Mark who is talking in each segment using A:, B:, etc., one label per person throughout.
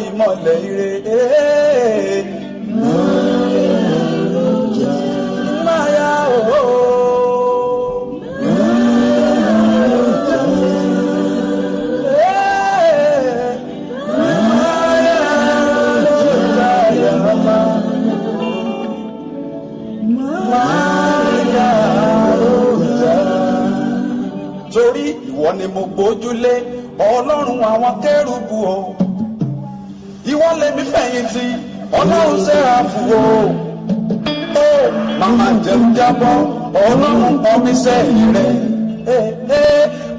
A: ìmọ̀lẹ̀ ire. Máyà torí ìwọ ni mo gbójúlé ọlọ́run àwọn kérúbù o, ìwọ lèmi fẹ̀yìntì ọlọ́run séráfù o. Ó màmá jẹun jábọ́ ọlọ́run ọmí sẹ́yìn rẹ̀,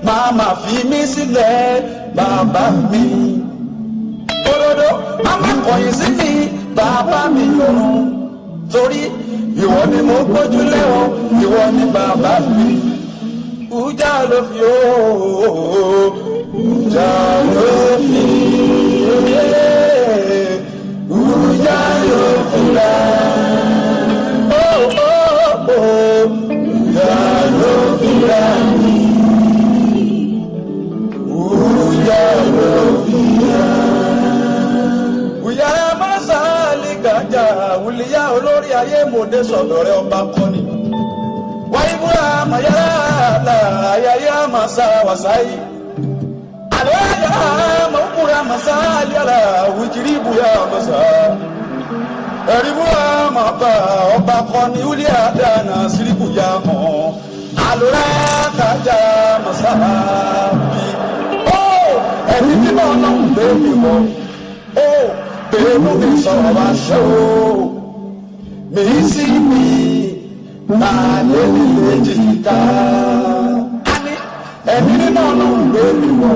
A: màmá fi mí sílẹ̀ bàbá mi. Òdodo màmá kọ̀yìn sí mi bàbá mi ọ̀run, torí ìwọ ni mo gbójúlé o, ìwọ ni bàbá mi. Ujà ló fi o, ujà ló fi, ujà ló fi la, ujà ló fi la mi, ujà ló fi la. Ujà masali gàjà wùlíyà olórí ayé mòde sọ̀dọ̀ rẹ̀ ọba kọ́ni. Waibura mayala ayaya masa wasai alaya mukura masa yala wikiribu ya masa eribura maba ọba kọni uli adana siribu ya mo alura kaja masa bi ẹni tí mo lọ ń gbé mi mọ bẹ́ẹ̀ mo mi sọ̀rọ̀ wá ṣe mi sí mi. Ejika ẹni nínú ọlọ́run gbé mi wọ̀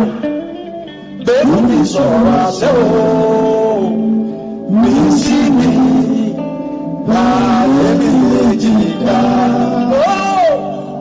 A: bẹ́ẹ̀ mi sọ̀rọ̀ àṣẹ o mi sí mi láyé mi ejika.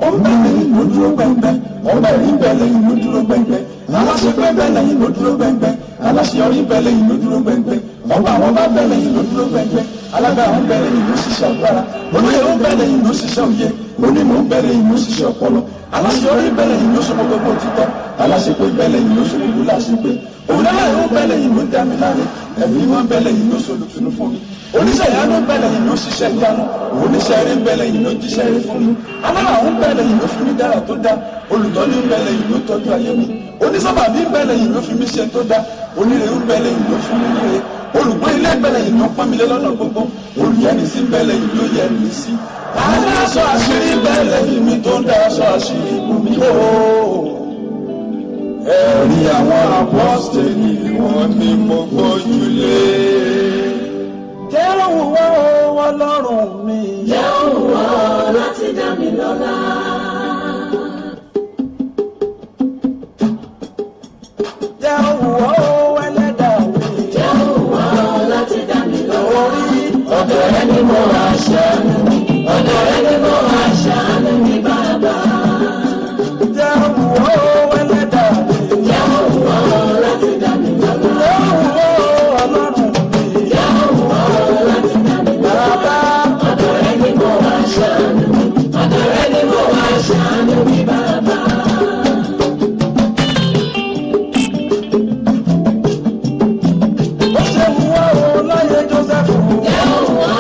A: Ó ń bẹ̀rẹ̀ ìlú dúró gbẹ̀ngbẹ̀, ọba ẹ̀rí bẹ̀rẹ̀ ìlú dúró gbẹ̀ngbẹ̀, aláṣẹ pé bẹ̀rẹ̀ ìlú dúró gbẹ̀ngbẹ̀, aláṣeyọrí bẹ̀rẹ̀ ìlú dúró gbẹ̀ngbẹ̀, ọba àwọn bá bẹ̀rẹ̀ ìlú dúró gbẹ̀ngbẹ̀, alágbára ń bẹ̀rẹ̀ ìlú ṣiṣẹ́ agbára, olóyè ń bẹ̀rẹ̀ ìlú ṣiṣẹ́ òye, onímọ̀ ń bẹ̀rẹ̀ ìlú ṣiṣẹ́ ọpọlọ, aláṣeyọrí bẹ̀rẹ̀ ìlú ṣọmọ gbogbo títọ́, aláṣepé bẹ̀rẹ̀ ìlú ṣọmọ gbogbo láṣepé, òwúlẹ́lẹ́ ń bẹ̀rẹ̀ ìlú dámiláre, ẹ̀mí wọn bẹ̀rẹ̀ ìlú ṣolùtùnú fún mi, oníṣẹ́ ìyanu bẹ̀rẹ̀ ìlú ṣiṣẹ́ ìyanu, oníṣẹ́ eré bẹ̀rẹ̀ ìlú jíṣẹ́ eré fún mi, alára ń bẹ̀rẹ̀ ìlú fún mi dára tó dá, olùtọ́jú ń bẹ̀rẹ̀ ìlú tọ́jú ayé mi, oníṣọ́bà mi bẹ̀rẹ̀ ìlú fún mi ṣe tó dá, onírè ń bẹ̀rẹ̀ ìlú fún mi níre, olùgbé ilé bẹ̀rẹ̀ ìlú pọ́n mi lé lọ́nà gbogbo, olùyẹni sí bẹ̀rẹ̀ ìlú yẹni sí, aláṣọ àṣírí bẹ̀rẹ̀ ìmí tó ń dá aṣọ àṣírí mi ó. Ẹ̀rí àwọn apọ́sítélì wọn ni mo gbójúlé. Jẹ́ òwúwọ́ Ọlọ́run mi.
B: Jẹ́ òwúwọ́ láti dá mi lọ́lá.
A: Jẹ́ òwúwọ́ Ẹlẹ́dàá mi.
B: Jẹ́ òwúwọ́ láti dá mi lọ́lá.
A: Orí
B: ọ̀dọ̀ rẹ ni mo wá ṣàánú mi. Ọ̀dọ̀ rẹ ni mo wá ṣàánú mi bàbá.
A: jẹ́ òwúwọ́ Ẹlẹ́dàá mi.
B: Jẹ́ òwúwọ́ láti dá mi lọ́lá.
A: Jẹ́ òwúwọ́ Ọlọ́run mi.
B: Jẹ́ òwúwọ́ láti dá mi lọ́lá.
A: Bàbá
B: ọ̀dọ̀ rẹ ni mo wá ṣàánú mi. Ọ̀dọ̀ rẹ ni mo wá ṣàánú mi bàbá.
A: ó ṣe wúwọ́ o láyé Jósẹ́fù.
B: Jẹ́ òwúwọ́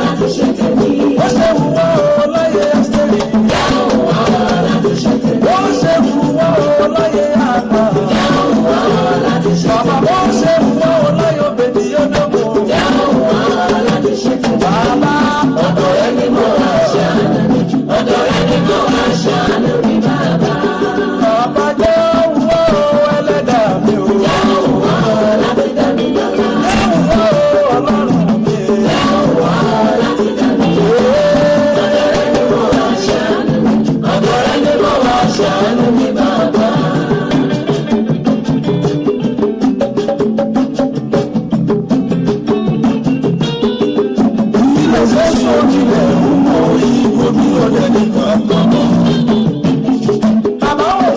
B: láti ṣe tèmi.
A: ó ṣe wúwọ́ o láyé Ẹ́sítérì.
B: Jẹ́ òwúwọ́ láti ṣe tèmi.
A: ó ṣe wúwọ́ o láyé Ànà.
B: Jẹ́ òwúwọ́ láti ṣe tèmi.
A: Bàbá ó ṣe wúwọ́ o láyé Obèdíédógò.
B: Jẹ́ òwúwọ́ láti ṣe tèmi.
A: Bàbá
B: ọ̀dọ̀ rẹ ni mo wá ṣàánú mi. ọ̀dọ̀ rẹ ni mo wá ṣàánú mi bàbá.
A: bàbá jẹ́ òwúwọ́ o Ẹlẹ́dàá mi o.
B: Jẹ́ òwúwọ́ láti dá mi lọ́lá.
A: jẹ́ òwúwọ́ o Ọlọ́run mi.
B: Jẹ́ òwúwọ́ láti dá mi lọ́lá. ọ̀dọ̀ rẹ ni mo wá ṣàánú mi. ọ̀dọ̀ rẹ ni mo wá ṣàánú mi bàbá.
A: Ilé fẹ́ sórílẹ̀ ọmọ ìbò ní ọ̀dẹ̀ nìkan kan. Bàbá o,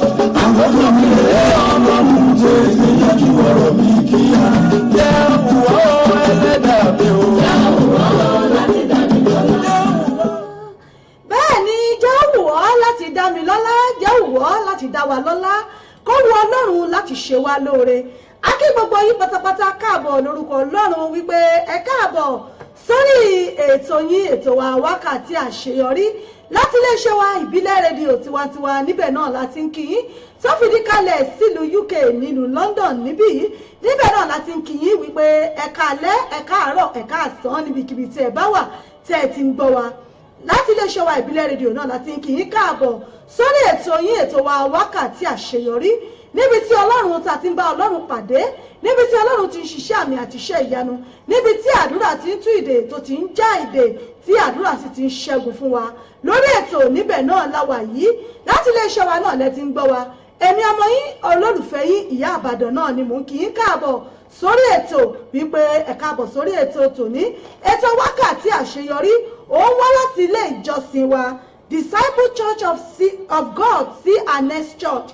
A: àkọ́kọ́ mi rẹ̀ Ọlọ́run jẹ́ ìgbìyànjú ọ̀rọ̀ mi kíá. Jẹ́ òwúwọ́ Ẹlẹ́dàá mi o.
B: Jẹ́ òwúwọ́ láti dá mi lọ́lá.
C: bẹ́ẹ̀ ni jẹ́ òwúwọ́ láti dá mi lọ́lá, jẹ́ òwúwọ́ láti dá wa lọ́lá. kó wu Ọlọ́run láti ṣe wá lóore. A kí gbogbo yín pátápátá káàbọ̀ lórúkọ Ọlọ́run wípé ẹ káàbọ̀ sórí ètò yín ètò wa wákàtí àṣeyọrí láti iléeṣẹ́ wa ìbílẹ̀ rédíò tiwantiwa níbẹ̀ náà láti ń kí yín tó fìdí kalẹ̀ sílùú UK nílùú London níbí yìí níbẹ̀ náà láti ń kí yín wípé ẹ káalẹ́ ẹ káàárọ̀ ẹ káàsán níbikíbi tí ẹ bá wà tí ẹ ti ń gbọ́ wa láti iléeṣẹ́ wa ìbílẹ̀ rédíò náà láti ń kí yín káàbọ̀ sórí ètò yín ètò wa wákàtí àṣeyọrí níbi tí Ọlọ́run ta ti ń bá Ọlọ́run pàdé níbi tí Ọlọ́run ti ń ṣiṣẹ́ àmì àti iṣẹ́ ìyanu níbi tí àdúrà ti ń tú ìdè tó ti ń já ìdè tí àdúrà sì ti ń ṣẹ́gun fún wa lórí ètò níbẹ̀ náà láwà yìí láti iléeṣẹ́ wa náà lẹ ti ń gbọ́ wa èmi ọmọ yín olólùfẹ́ yín ìyá àbàdàn náà ni mò ń kí yín káàbọ̀ sórí ètò wípé ẹ káàbọ̀ sórí ètò tòní ètò wákàtí àṣeyọrí òun wá láti ilé ìjọsìn wa Disciple Church of God C&S Church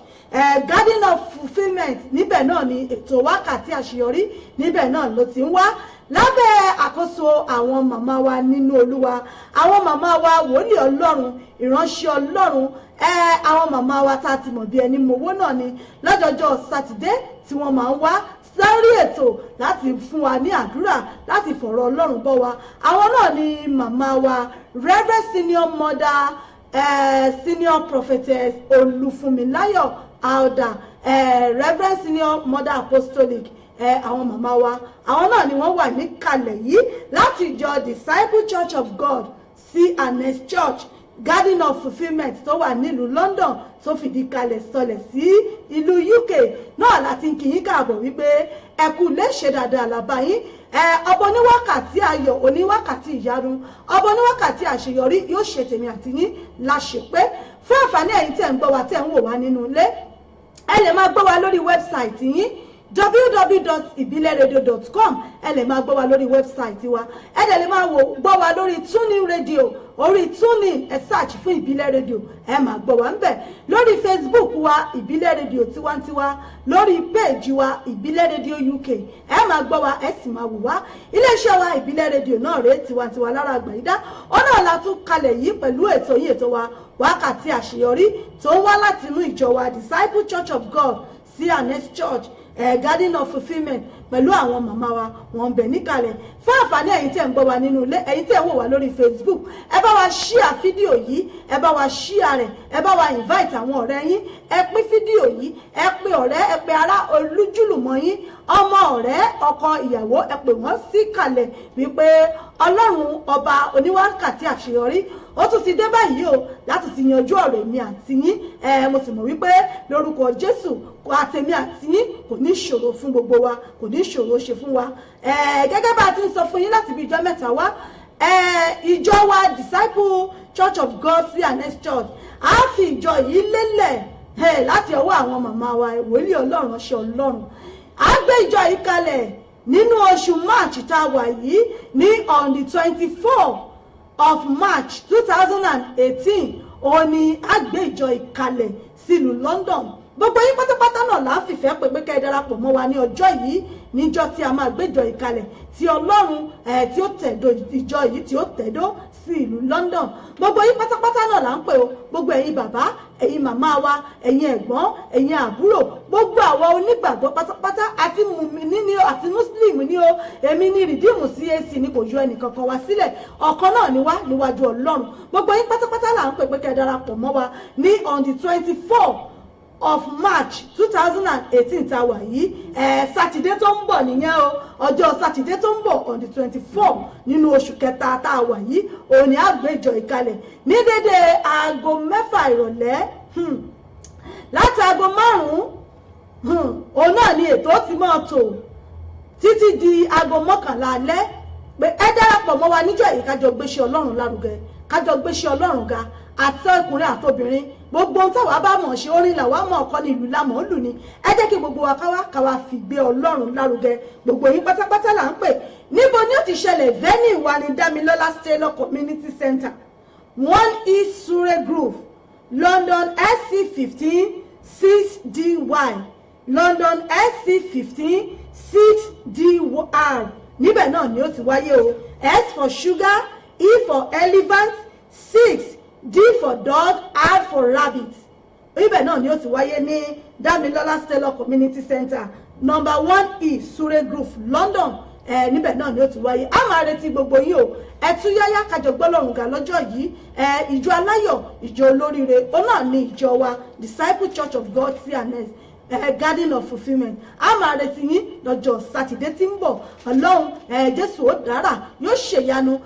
C: Garden of Fulfilment níbẹ̀ náà ni ètò wákàtí àṣeyọrí níbẹ̀ náà ló ti ń wá lábẹ́ àkóso àwọn màmá wa nínú Olúwa àwọn màmá wa wòlíì Ọlọ́run ìránṣẹ́ Ọlọ́run àwọn màmá wa tá a ti mọ̀ bí ẹni mowó náà ni lọ́jọ́jọ́ sátidé tí wọ́n máa ń wá sórí ètò láti fún wa ní àdúrà láti fọ̀rọ̀ Ọlọ́run bọ́ wa àwọn náà ni màmá wa Reverend Senior Mother Senior Prophetess Olúfúnmiláyọ̀ Alda Reverend Senior Mother Apostolic àwọn màmá wa àwọn náà ni wọ́n wà níkàlẹ̀ yìí láti ìjọ Disciple Church of God C&S Church Garden of Fulfilment tó wà nílùú London tó fìdí kalẹ̀ sọlẹ̀ sí ìlú UK náà láti ń kí yín káàbọ̀ wípé ẹ kú léṣe dáadáa làbáyín ọbọ oníwákàtí ayọ̀ oníwákàtí ìyanu ọbọ oníwákàtí àṣeyọrí yóò ṣe tèmi àti yín láṣepé fún àǹfààní ẹ̀yin tẹ́ ń gbọ́ wa tẹ́ ń wò wá nínú ilé ẹ lè máa gbọ́ wa lórí wẹ́bsáìtì yín www.ibileradio.com ẹ lè máa gbọ́ wa lórí wẹ́bsáìtì wa ẹ lè máa gbọ́ wa lórí tuning radio orí tuning ẹ search fún ìbílẹ̀ rédíò ẹ máa gbọ́ wa ńbẹ̀ lórí Facebook wa ìbílẹ̀ rédíò tiwantiwa lórí péèjì wa ìbílẹ̀ rédíò UK ẹ máa gbọ́ wa ẹ sì máa wò wá iléeṣẹ́ wa ìbílẹ̀ rédíò náà rèé tiwantiwa lára àgbàyídá ọ̀nà ọ̀la tún kalẹ̀ yìí pẹ̀lú ètò yìí ètò wa wákàtí àṣeyọrí tó ń wá láti inú ìjọ wa Disciple Church of God C&S Church Garden of Fulfilment pẹ̀lú àwọn màmá wa wọ́n ń bẹ níkàlẹ̀ fún àǹfààní ẹ̀yin tẹ́ ń gbọ́ wa nínú ilé ẹ̀yin tẹ́ ń wò wá lórí Facebook ẹ bá wa share fídíò yìí ẹ bá wa share rẹ̀ ẹ bá wa invite àwọn ọ̀rẹ́ yín ẹ pín fídíò yìí ẹ pè ọ̀rẹ́ ẹ pè ará olújùlùmọ̀ yín ọmọ ọ̀rẹ́ ọkọ ìyàwó ẹ pè wọ́n síkàlẹ̀ wípé Ọlọ́run ọba oníwákàtí àṣeyọrí ó tún ti dé báyìí o láti ti yanjú ọ̀rọ̀ èmi àti yín mo sì mọ̀ wípé lórúkọ Jésù àtèmi àti yín kò ní ṣòro fún gbogbo wa kò ní ṣòro ṣe fún wa gẹ́gẹ́ bá a ti ń sọ fún yín láti bí ìjọ mẹ́ta wá ìjọ wa Disciple Church of God C&S Church a fi ìjọ yìí lélẹ̀ láti ọwọ́ àwọn màmá wa wòlíì Ọlọ́run ṣe Ọlọ́run a gbé ìjọ yìí kalẹ̀ nínú oṣù March tá a wà yìí ní on the 24 of March 2018 òun ni a gbé ìjọ ìkalẹ̀ sílùú London gbogbo yín pátápátá náà là ń fìfẹ́ pé pé kẹ́ ẹ darapọ̀ mọ́ wa ní ọjọ́ yìí níjọ́ tí a máa gbéjọ ìkalẹ̀ tí Ọlọ́run tí ó tẹ̀dó ìjọ yìí tí ó tẹ̀dó sí ìlú London gbogbo yín pátápátá náà là ń pè o gbogbo ẹ̀yin bàbá ẹ̀yin màmá wa ẹ̀yin ẹ̀gbọ́n ẹ̀yin àbúrò gbogbo àwa onígbàgbọ́ pátápátá àti mùmíní ni o àti Muslim ni o èmi ní rìdíìmù CAC ni kò yọ ẹnìkankan wá sílẹ̀ ọ̀kan náà ni wá níwájú Ọlọ́run gbogbo yín pátápátá là ń pè pé kẹ́ ẹ darapọ̀ mọ́ wa ní on the 24 of March 2018 tá a wà yìí sátidé tó ń bọ̀ nìyẹn o ọjọ́ sátidé tó ń bọ̀ on the 24 nínú oṣù kẹta tá a wà yìí òní àgbéjọ ìkalẹ̀ ní dédé aago 6 ìrọ̀lẹ́ láti aago 5 òun náà ni ètò ti máa tò títí di aago 11 alẹ́ pé ẹ darapọ̀ mọ́ wa níjọ́ yìí kájọ gbéṣẹ́ Ọlọ́run lárugẹ kájọ gbéṣẹ́ Ọlọ́run ga àti ọkùnrin àtobìnrin gbogbo ohun táwa bá mọ̀ ṣe orin làwa mọ̀ ọkọ ní ìlú lámọ̀ ó lù ní ẹ jẹ́ kí gbogbo wa káwa fi gbé Ọlọ́run lárugẹ gbogbo yín pátápátá là ń pè níbo ni ó ti ṣẹlẹ̀ venue wa ní Dámilọ́lá Taylor Community Center 1 East Surrey Grove London SC15 6DY London SC15 6DR níbẹ̀ náà ni ó ti wáyé o S for sugar E for elephant 6 D for dog, R for rabbit. ibẹ̀ náà ni ó ti wáyé ní Damilola Stella Community Center number 1E Sure Grove London níbẹ̀ náà ni ó ti wáyé. a máa retí gbogbo yín o ẹtúyáyá kájọ gbọ́lọ́run ga lọ́jọ́ yìí ìjọ aláyọ̀ ìjọ olóríire ó náà ní ìjọ wa Disciple Church of God CNS Garden of Fulfilment. a máa retí yín lọ́jọ́ sátidé tí ń bọ̀. ọlọ́run Jésù ó dára yóò ṣèyanu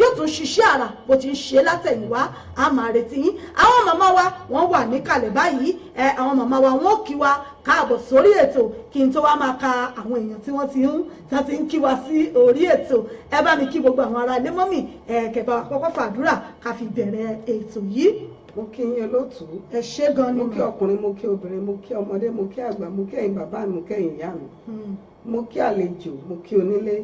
C: yóò tún ṣiṣẹ́ àrà bó ti ń ṣe látẹ̀yìnwá. a máa retí yín. àwọn màmá wa wọ́n wà níkàlẹ̀ báyìí àwọn màmá wa wọ́n kí wa káàbọ̀ sórí ètò kí n tó wá máa ka àwọn èèyàn tí wọ́n ti ń kí wa sí orí ètò. ẹ bá mi kí gbogbo àwọn ará ilé mọ́mì kẹ̀bà wa kọ́kọ́ fàdúrà ká fi bẹ̀rẹ̀ ètò yìí.
D: mo kí yín olóòtú.
C: ẹ ṣé gan ni
D: mo kí ọkùnrin mo kí obìnrin mo kí ọmọdé mo kí àgbà mo kí ẹ̀yin bàbá mi mo kí ẹ̀yin ìyá mi mo kí àlejò mo kí onílé.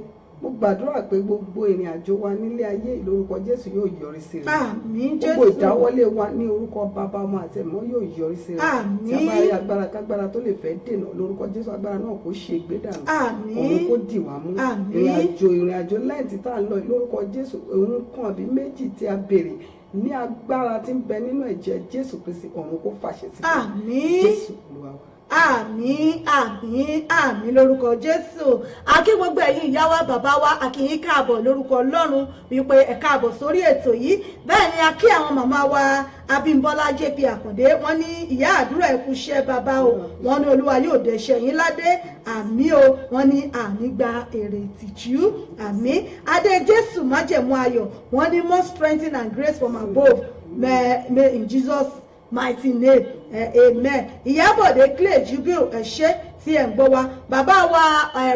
D: mo gbàdúrà pé gbogbo ìrìn àjò wa nílé ayé lórúkọ Jésù yóò yọrí sí rere.
C: àmín Jésù.
D: gbogbo ìdáwọ́lé wa ní orúkọ bàbá ọmọ àti ẹ̀mọ́ yóò yọrí sí rere.
C: àmín.
D: tí a bá rí agbára kágbára tó lè fẹ́ dènà lórúkọ Jésù agbára náà kó ṣe ìgbédànù.
C: àmín.
D: òun kó dì wá mú.
C: àmín.
D: ìrìn àjò lẹ́yìn tí tá à ń lọ lórúkọ Jésù òun kan àbí méjì tí a béèrè ní agbára tí ń bẹ nínú ẹ̀jẹ̀ Jésù Kristi ọ̀run kó fàṣẹ sí.
C: àmín.
D: Jésù Olúwa wa.
C: àmín àmín àmín lórúkọ Jésù. a kí gbogbo ẹ̀yin ìyá wa bàbá wa a kí yín káàbọ̀ lórúkọ Ọlọ́run wípé ẹ káàbọ̀ sórí ètò yìí. bẹ́ẹ̀ ni a kí àwọn màmá wa Abímbọ́lá JP Àkàndé wọ́n ní ìyá àdúrà ẹ kú iṣẹ́ bàbá o wọ́n ní Olúwa yóò dẹ̀ṣẹ̀ yín ládé àmín o wọ́n ní àmì gba èrè ìtìjú àmín. adé Jésù májẹ̀mú ayọ̀ wọ́n ní more strength and grace from above may in Jesus mighty name amen. Ìyábọ̀dé Clay Jubil ẹ̀ṣẹ́ tí ẹ̀ ń gbọ́ wa bàbá wa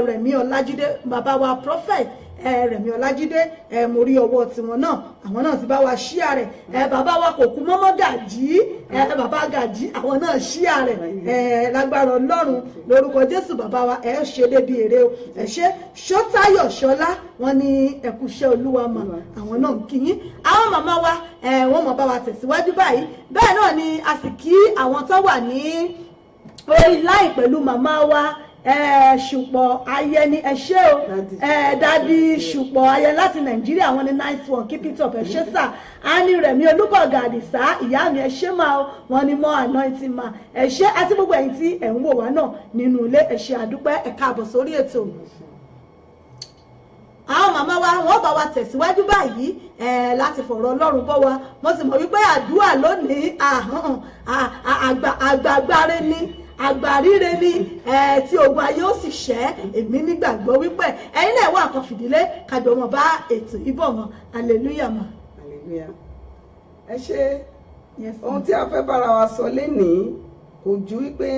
C: Rẹ̀mí Ọlájídé bàbá wa prophet Rẹ̀mí Ọlájídé mo rí ọwọ́ tiwọn náà àwọn náà ti bá wa ṣíà rẹ̀ bàbá wa kò kú mọ́mọ́ Gàjí bàbá Gàjí àwọn náà ṣíà rẹ̀ lágbára Ọlọ́run lórúkọ Jésù bàbá wa ṣe débi èrè o ẹ̀ṣẹ́ Ṣótáyọ̀ Ṣọlá wọn ní ẹ̀kúṣẹ́ Olúwa mà àwọn náà ń kí yín. àwọn màmá wa wọ́n mọ̀ bá wa tẹ̀síwájú báyìí bẹ́ẹ̀ náà ni a sì kí àwọn tó wà ní orí láì pẹ̀lú màmá wa Ṣùpọ̀ Ayẹni ẹ̀ṣẹ́ o dádì Ṣùpọ̀ Ayẹ láti Nàìjíríà wọn ní nice one keep it up ẹ̀ṣẹ́ sà á ní Rẹ̀mí Olúkọ̀gà Àdìsá ìyá mi ẹ̀ṣẹ́ máa o wọn ní more anointing ma ẹ̀ṣẹ́ àti gbogbo ẹ̀yin tí ẹ̀ ń wò wá náà nínú ilé ẹ̀ṣẹ́ àdúpẹ́ ẹ káàbọ̀ sórí ètò. àwọn màmá wa wọ́n bá wa tẹ̀síwájú báyìí láti fọ̀rọ̀ Ọlọ́run bọ́ wa mo sì mọ̀ wípé àdúrà lónìí àgbàgbáre ní àgbàríre ní tí ogun ayé ó sì ṣẹ́ èmi nígbàgbọ́ wípé ẹ̀yin náà wà kan fìdílé kájọ mọ̀ bá ètò ìbọ̀ wọn hallelujah ma.
D: hallelujah. ẹ ṣe ohun tí a fẹ́ bára wa sọ lénìí kò ju wípé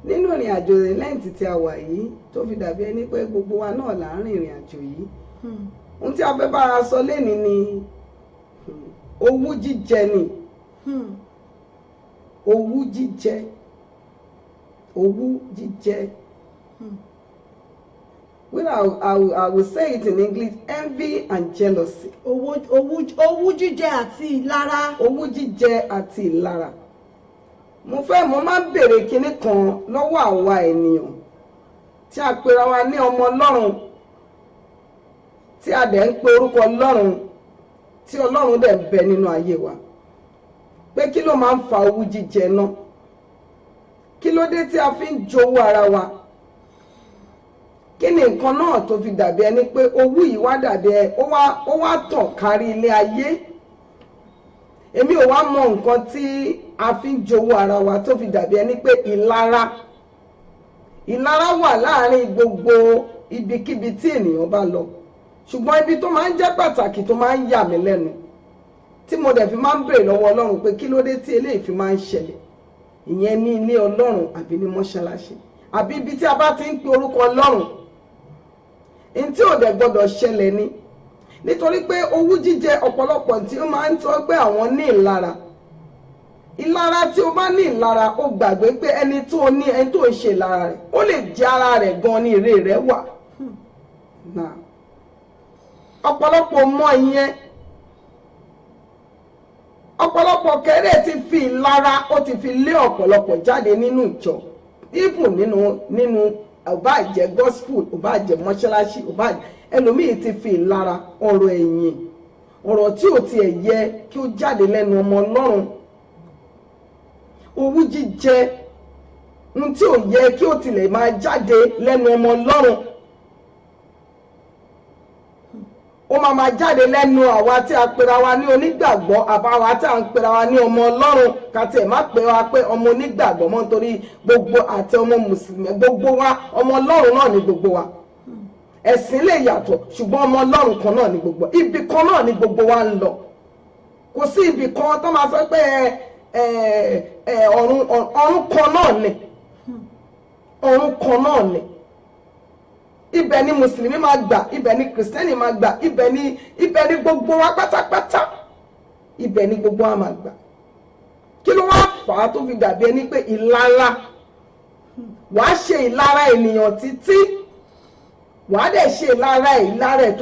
D: nínú ìrìn àjò lẹ́yìn tí a wà yìí tó fi dàbí ẹni pé gbogbo wa náà là ń rìn ìrìn àjò yìí ohun tí a fẹ́ bára wa sọ lénìí ni owú jíjẹ ni owú jíjẹ owú jíjẹ. Well, I will say it in English, envy and jealousy.
C: Owú jíjẹ àti ìlara.
D: Owú jíjẹ àti ìlara. Mo máa ń béèrè kinní kan lọ́wọ́ àwa ènìyàn tí a pera wa ní ọmọ Ọlọ́run tí a dẹ̀ ń pe orúkọ Ọlọ́run tí Ọlọ́run dẹ̀ ń bẹ nínú ayé wa. Pé kí ló máa ń fa owú jíjẹ náà? Kí ló dé tí a fi ń jowú ara wa? Kí ni nǹkan náà tó fi dàbí ẹni pé owú yìí wá dàbí ó wá tàn kárí ilé ayé? Èmi ò wá mọ nǹkan tí a fi ń jowú ara wa tó fi dàbí ẹni pé ìlara wà láàrin gbogbo ibikíbi tí ènìyàn bá lọ. Ṣùgbọ́n ibi tó máa ń jẹ́ pàtàkì tó máa ń yà mí lẹ́nu tí mo dẹ̀ fi máa ń béèrè lọ́wọ́ Ọlọ́run pé kí ló dé tí eléyìí fi máa ń ṣẹlẹ̀? Ìyẹn ní ilé Ọlọ́run àbí ní mọ́ṣáláṣí àbí ibi tí a bá ti ń pe orúkọ Ọlọ́run. Ní tí ò dẹ̀ gbọ́dọ̀ ṣẹlẹ̀ ni nítorí pé owú jíjẹ ọ̀pọ̀lọpọ̀ tí ó máa ń tọ́ pé àwọn ní ìlara tí ó bá ní ìlara ó gbàgbé pé ẹni tó ń ṣe ìlara rẹ̀ ó lè jẹ́ ara rẹ̀ gan ní èrè rẹ̀ wà. Ọ̀pọ̀lọpọ̀ mọ ìyẹn ọ̀pọ̀lọpọ̀ kẹ́rẹ́ ti fi ìlara ó ti fi lé ọ̀pọ̀lọpọ̀ jáde nínú ìjọ even nínú ọba àjẹ́ gospel ọba àjẹ́ mọ́ṣáláṣí ọba ẹlòmíì ti fi ìlara ọ̀rọ̀ ẹ̀yìn ọ̀rọ̀ tí ò tiẹ̀ yẹ kí ó jáde lẹ́nu ọmọ Ọlọ́run owú jíjẹ ohun tí ò yẹ kí ó tilẹ̀ máa jáde lẹ́nu ọmọ Ọlọ́run ó máa jáde lẹ́nu àwa tí a pera wa ní onígbàgbọ́ àbáwa tí a ń pera wa ní ọmọ Ọlọ́run ká tiẹ̀ má pè wá pé ọmọ onígbàgbọ́ mọ́ nítorí gbogbo àti ọmọ mùsùlùmí gbogbo wa ọmọ Ọlọ́run náà ni gbogbo wa ẹ̀sìn lè yàtọ̀ ṣùgbọ́n ọmọ Ọlọ́run kan náà ni gbogbo ibì kan náà ni gbogbo wa ń lọ kò sí ibì kan tó máa sọ pé ọ̀run kan náà ni ọ̀run kan náà ni ibẹ̀ ni mùsùlùmí máa gbà ibẹ̀ ni kìrìsìtẹ́nì máa gbà ibẹ̀ ni gbogbo wa pátápátá ibẹ̀ ni gbogbo wa máa gbà kí ló wá fà á tó fi dàbí ẹni pé ìlara wàá ṣe ìlara ènìyàn títí wàá dẹ̀ ṣe ìlara ẹ̀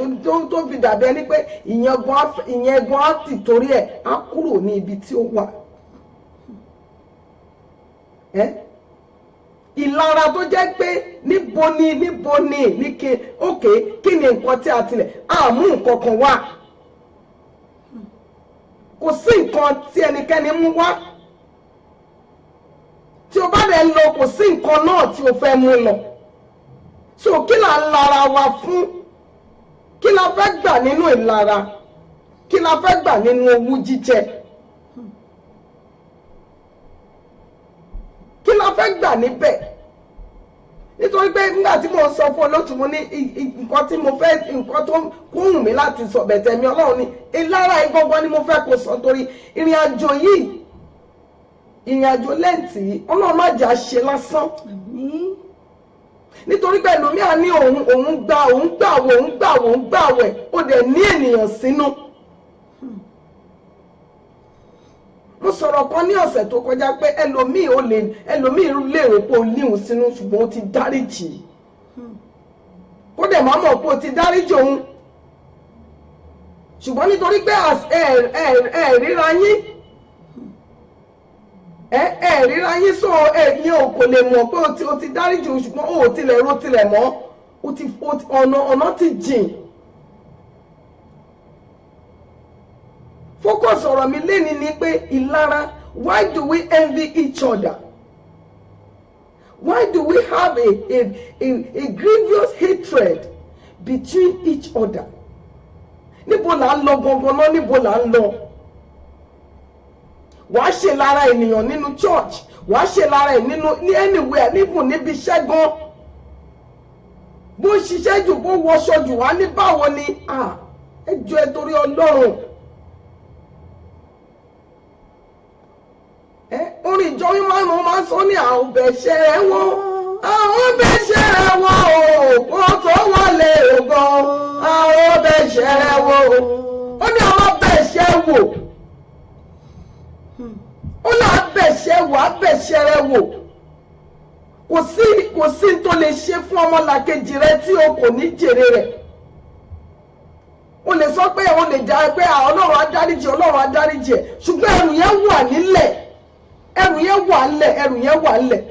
D: tó fi dàbí ẹni pé ìyẹn gan á ti torí ẹ̀ á kúrò ní ibi tí ó wà ìlara tó jẹ́ pé níbo ni ní kí ni nǹkan tí a tilẹ̀ àmú nǹkan kan wá kò sí nǹkan tí ẹnikẹ́ni mú wá tí o bá lè lọ kò sí nǹkan náà tí o fẹ́ mú lọ so kí la ń lara wa fún kí la fẹ́ gbà nínú ìlara kí la fẹ́ gbà nínú owú jíjẹ kí la fẹ́ gbà níbẹ̀ nítorí pé nígbà tí mo sọ fún olóòtú mo ní nǹkan tí mo fẹ́ nǹkan tó kún mi láti sọ bẹ̀tẹ̀ mi Ọlọ́run ní ìlara ìgbọ́gbọ́n ni mo fẹ́ kó sọ torí ìrìn àjò yìí ìrìn àjò lẹ́ǹtì yìí Ọlọ́run má jà ṣe lásán nítorí pé ẹlòmíà ní òun gbàwẹ̀ ó dẹ̀ ní ènìyàn sínú. Mo sọ̀rọ̀ kan ní ọ̀sẹ̀ tó kọjá pé ẹlòmíì lérò pé ó níhun sínú ṣùgbọ́n ó ti dáríjì kó dẹ̀ máa mọ̀ pé ó ti dáríjì òun ṣùgbọ́n nítorí pé ríra yín sọ ẹ̀yin ò kò lè mọ̀ pé ó ti dáríjì òun ṣùgbọ́n ó tilẹ̀ mọ́ ọ̀nà ti jìn. Focus ọ̀rọ̀ mi léni ni pé ìlara why do we envy each other? Why do we have a grievous hatred between each other? Níbo là ń lọ gangan náà níbo là ń lọ? Wàá ṣe lára ènìyàn nínú church, wàá ṣe lára ẹ̀ ní anywhere níbùn níbi iṣẹ́ gan. Bó ṣiṣẹ́ jù bó wọṣọ jù wá ní báwo ni ẹ jọ̀ọ́ ẹ torí Ọlọ́run. Orin ìjọ mímọ́ mo máa ń sọ ní àwọn bẹ̀ṣẹ̀ rẹ̀ wọ́n àwọn bẹ̀ṣẹ̀ rẹ̀ wọ́n kó tó wọlé ògan àwọn bẹ̀ṣẹ̀ rẹ̀ wọ́n ó ní àwọn bẹ̀ṣẹ̀ wò ó ní abẹ̀ṣẹ̀ wò abẹ̀ṣẹ̀ rẹ̀ wò kò sí tó lè ṣe fún ọmọlàkejì rẹ tí o kò ní jèrè rẹ̀ o lè sọ pé o lè jà pé Ọlọ́run á dáríjì ṣùgbọ́n ẹrù yẹn wà nílẹ̀. Ẹrù yẹn wà ńlẹ̀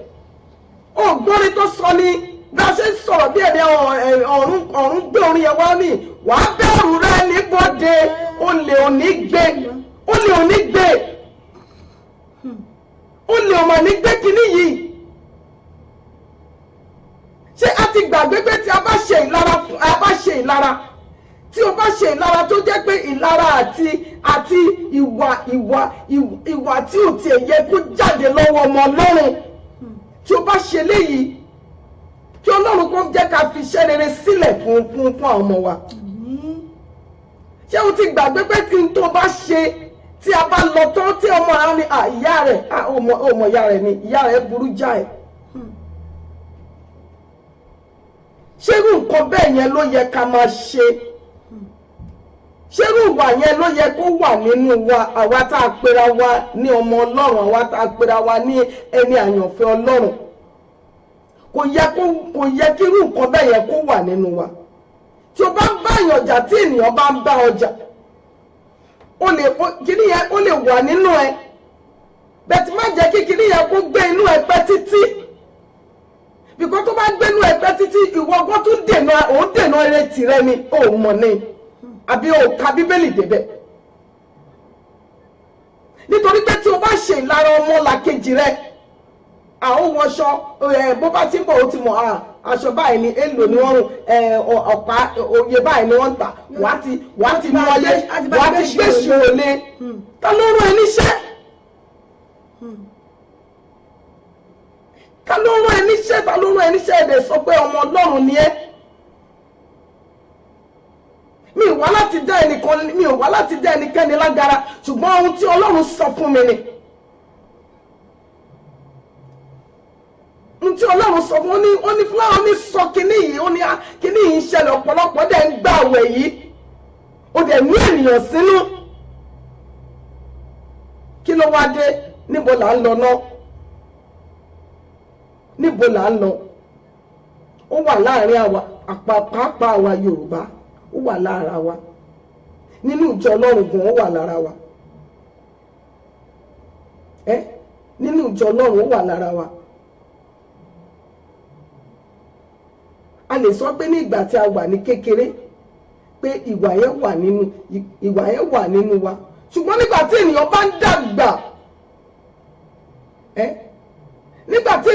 D: ògbóni tó sọ ní bá ṣe ń sọ̀rọ̀ bí ẹ̀dẹ̀ ọ̀run gbé orin yẹn wá ní wàá bẹ̀rù rẹ níbodè olè òní gbé kínní yìí ṣé a ti gbàgbé pé tí a bá ṣe ìlara tí o bá ṣe ìlara tó jẹ́ pé ìlara àti ìwà tí ò tiẹ̀ yẹ kó jáde lọ́wọ́ ọmọ Ọlọ́run tí o bá ṣe léyìí kí Ọlọ́run kó jẹ́ ká fi iṣẹ́ rere sílẹ̀ fún àwọn ọmọ wa. Ṣé o ti gbàgbé pé tí n tó bá ṣe tí a bá lọ tán tí ọmọ ara ní ìyá rẹ̀ ọmọ ìyá rẹ̀ ni ìyá rẹ̀ burú jáì. Ṣé irú nǹkan bẹ́ẹ̀ yẹn ló yẹ ká máa ṣe? Ṣé irú ìwà yẹn ló yẹ kó wà nínú wa àwa tá a pera wa ní ọmọ Ọlọ́run àwa tá a pera wa ní ẹni àyànfẹ́ Ọlọ́run? Kò yẹ kí irú nǹkan bẹ́ẹ̀ yẹn kó wà nínú wa. Tí o bá ń bá èèyàn ọjà tí ènìyàn bá ń bá ọjà kíní yẹn ó lè wà nínú ẹ bẹ́ẹ̀ tí má jẹ́ kí kíní yẹn kó gbé inú ẹ pẹ́ títí bìkọ́ tó bá gbé inú ẹ pẹ́ títí ìwọ ọgbọ́n tún dènà eré tìrẹ ni ó mọ̀ ní àbí ó ka Bíbélì débẹ̀ nítorí pé tí o bá ṣe ìlara ọmọlàkejì rẹ àwọn wọṣọ bó bá ti ń bọ̀ ó ti mọ̀ aṣọ báyìí ni èlò ni wọ́n ọ̀pá òye báyìí ni wọ́n ń tà wàá ti mú ọyẹ wàá ti gbé ṣòro lé ta ló rán ẹ níṣẹ́ ta ló rán ẹ níṣẹ́ ẹ̀dẹ̀ sọ pé ọmọ Ọlọ́run ni ẹ́. Mi ò wá láti dá ẹnikẹ́ni lágara ṣùgbọ́n ohun tí Ọlọ́run sọ fún mi ni. Ohun tí Ọlọ́run sọ fún mi ó ní fúláwọ́ mi sọ kíní yìí ó ní kíní yìí ń ṣẹlẹ̀ ọ̀pọ̀lọpọ̀ dẹ̀ ń gbà àwẹ̀ yìí ó dẹ̀ ní ènìyàn sínú. Kí ló wá dé? Níbo là ń lọ náà? Níbo là ń lọ? Ó wà láàrin àwa pàápàá àwa Yorùbá. Ó wà lára wa nínú ìjọ Ọlọ́run gan ó wà lára wa nínú ìjọ Ọlọ́run ó wà lára wa. A lè sọ pé ní ìgbà tí a wà ní kékeré pé ìwà yẹn wà nínú wa ṣùgbọ́n nígbà tí ènìyàn bá ń dàgbà nígbà tí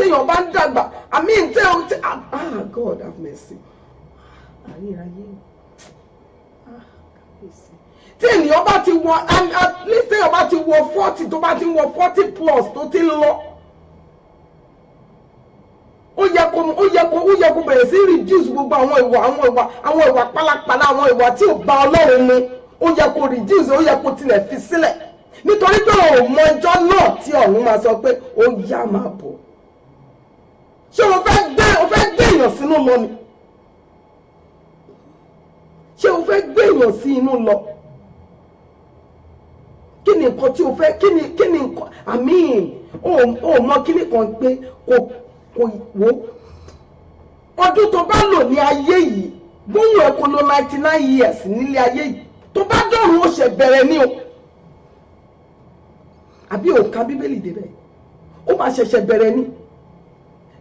D: ènìyàn bá ń dàgbà àmì God have mercy. Tí ènìyàn bá ti wọ at least téèyàn bá ti wọ 40 tó bá ti wọ 40 plus tó ti ń lọ ó yẹ kó bẹ̀rẹ̀ sí reduce gbogbo àwọn ìwà pálapàla àwọn ìwà tí ò bá Ọlọ́run mu ó yẹ kó reduce ó yẹ kó tilẹ̀ fi sílẹ̀ nítorí pé ò mọ ọjọ́ náà tí ọ̀run máa sọ pé ó yá máa bọ̀. Ṣé o fẹ́ gbé èèyàn sínú lọ ni? Ṣé o fẹ́ gbé èèyàn sí inú lọ? Kí ni nǹkan tí o fẹ́ kí ni nǹkan o mọ kí ni kan pé kò wo ọdún tó bá lò ní ayé yìí gbóhùn ẹ̀ kó lò 99 years nílé ayé yìí tó bá dọ̀run ó ṣe bẹ̀rẹ̀ ní o àbí o ka Bíbélì débẹ̀ ó máa ṣẹ̀ṣẹ̀ bẹ̀rẹ̀ ní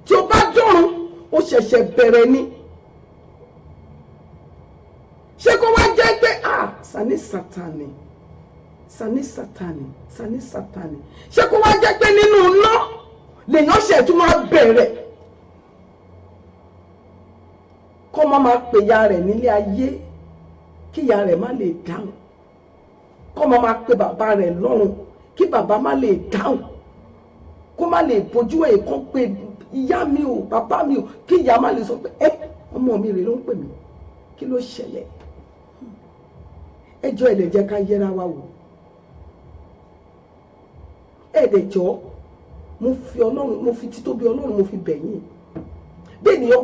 D: tí o bá dọ̀run ó ṣẹ̀ṣẹ̀ bẹ̀rẹ̀ ní. Ṣé kó wá jẹ́ pé sani Sátánì ṣé kó wá jẹ́ pé nínú iná lèèyàn ṣe tún máa bẹ̀rẹ̀ kó má máa pè ya rẹ̀ nílé ayé kí ya rẹ̀ má lè dáhùn kó má máa pè bàbá rẹ̀ lọ́run kí bàbá má lè dáhùn kó má lè bójú ẹ̀ kó pé ìyá mi o bàbá mi o kí ìyá má lè sọ pé ọmọ mi rè ló ń pè mí kí ló ṣẹlẹ̀. Ẹjọ́ ẹ lè jẹ́ ká yẹra wa wò ẹ̀ẹ́dẹ̀jọ́ mo fi títóbi Ọlọ́run mo fi bẹ̀yìn bí ènìyàn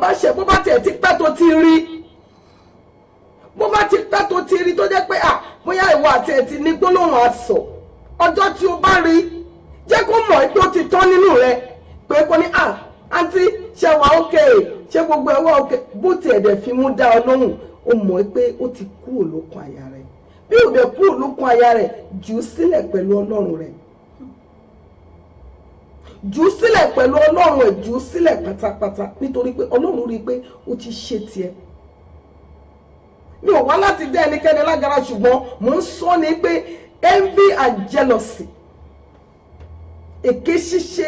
D: bá ṣẹ̀ bó bá tiẹ̀ ti pẹ́ tó ti rí tó jẹ́ pé bóyá ìwọ àti ẹ̀ ti ní gbólóhùn asọ̀ ọjọ́ tí o bá rí jẹ́ kó mọ̀ pé ó ti tán nínú rẹ pé kó ní àǹtí ṣe wà ókè ṣé gbogbo ẹwà òkè bó ti ẹ̀dẹ̀ fi mú dá ọ lóhùn ó mọ̀ pé ó ti kúrò lókun àyà rẹ̀ bí ò dẹ̀ kúrò lókun àyà rẹ̀ jù ú sílẹ̀ pẹ̀lú Ọlọ́run rẹ̀ jù ú sílẹ̀ pẹ̀lú Ọlọ́run rẹ̀ jù ú sílẹ̀ pátápátá nítorí pé Ọlọ́run rí i pé ó ti ṣe tiẹ̀. Mi ò wá láti dá ẹnikẹ́ni lágara ṣùgbọ́n mò ń sọ ni pé envy and jealousy èké ṣíṣe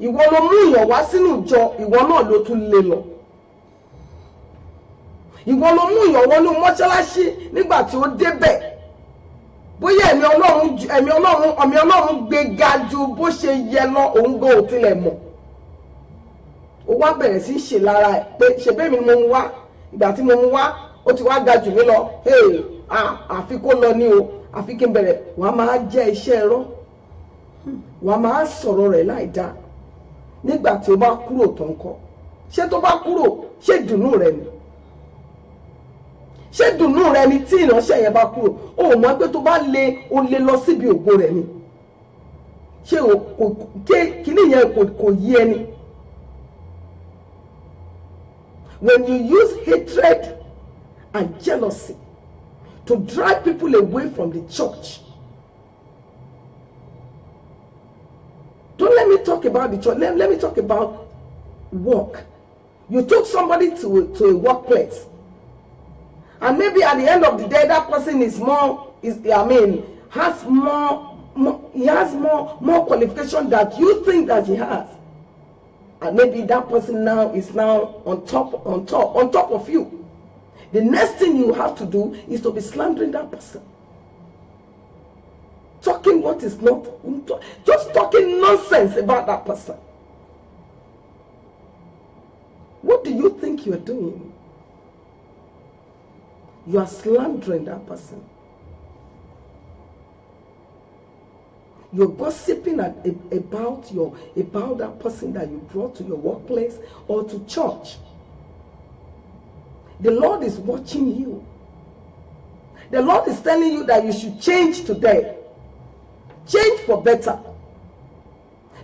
D: ìwọ ló mú ìyàn wá sínú ìjọ ìwọ náà ló tún lé lọ ìwọ ló mú ìyàn wọnú mọ́ṣáláṣí nígbà tí ó débẹ̀ bóyá ẹ̀mí Ọlọ́run gbé ga ju bó ṣe yẹ lọ òun gan ò tilẹ̀ mọ̀ ó wá bẹ̀rẹ̀ sí í ṣe lára ẹ̀ pé ṣebí mi mo mú wá ìgbà tí mo mú wá ó ti wá ga jù mí lọ àfi kó lọ ní o àfi kí n bẹ̀rẹ̀ wàá máa jẹ́ iṣẹ́ ẹ̀rọ wàá máa sọ̀rọ̀ rẹ̀ láì dáa nígbà tí ó bá kúrò tó ń kọ́ ṣé tó bá kúrò ṣé dùnú rẹ ni ṣé dùnú rẹ ni tí ìránṣẹ́ yẹn bá kúrò ó mọ̀ pé tó bá o lè lọ síbi ògo rẹ ni ṣé kíní yẹn kò yí ẹni. When you use hatred and jealousy to drive people away from the church, don't let me talk about the church. Let me talk about work. You took somebody to a workplace And maybe at the end of the day, that person has more qualification that you think that he has. And maybe that person is now on top of you. The next thing you have to do is to be slandering that person. Talking what is not, just talking nonsense about that person. What do you think you're doing? You are slandering that person. You're gossiping about that person that you brought to your workplace or to church. The Lord is watching you. The Lord is telling you that you should change today. Change for better.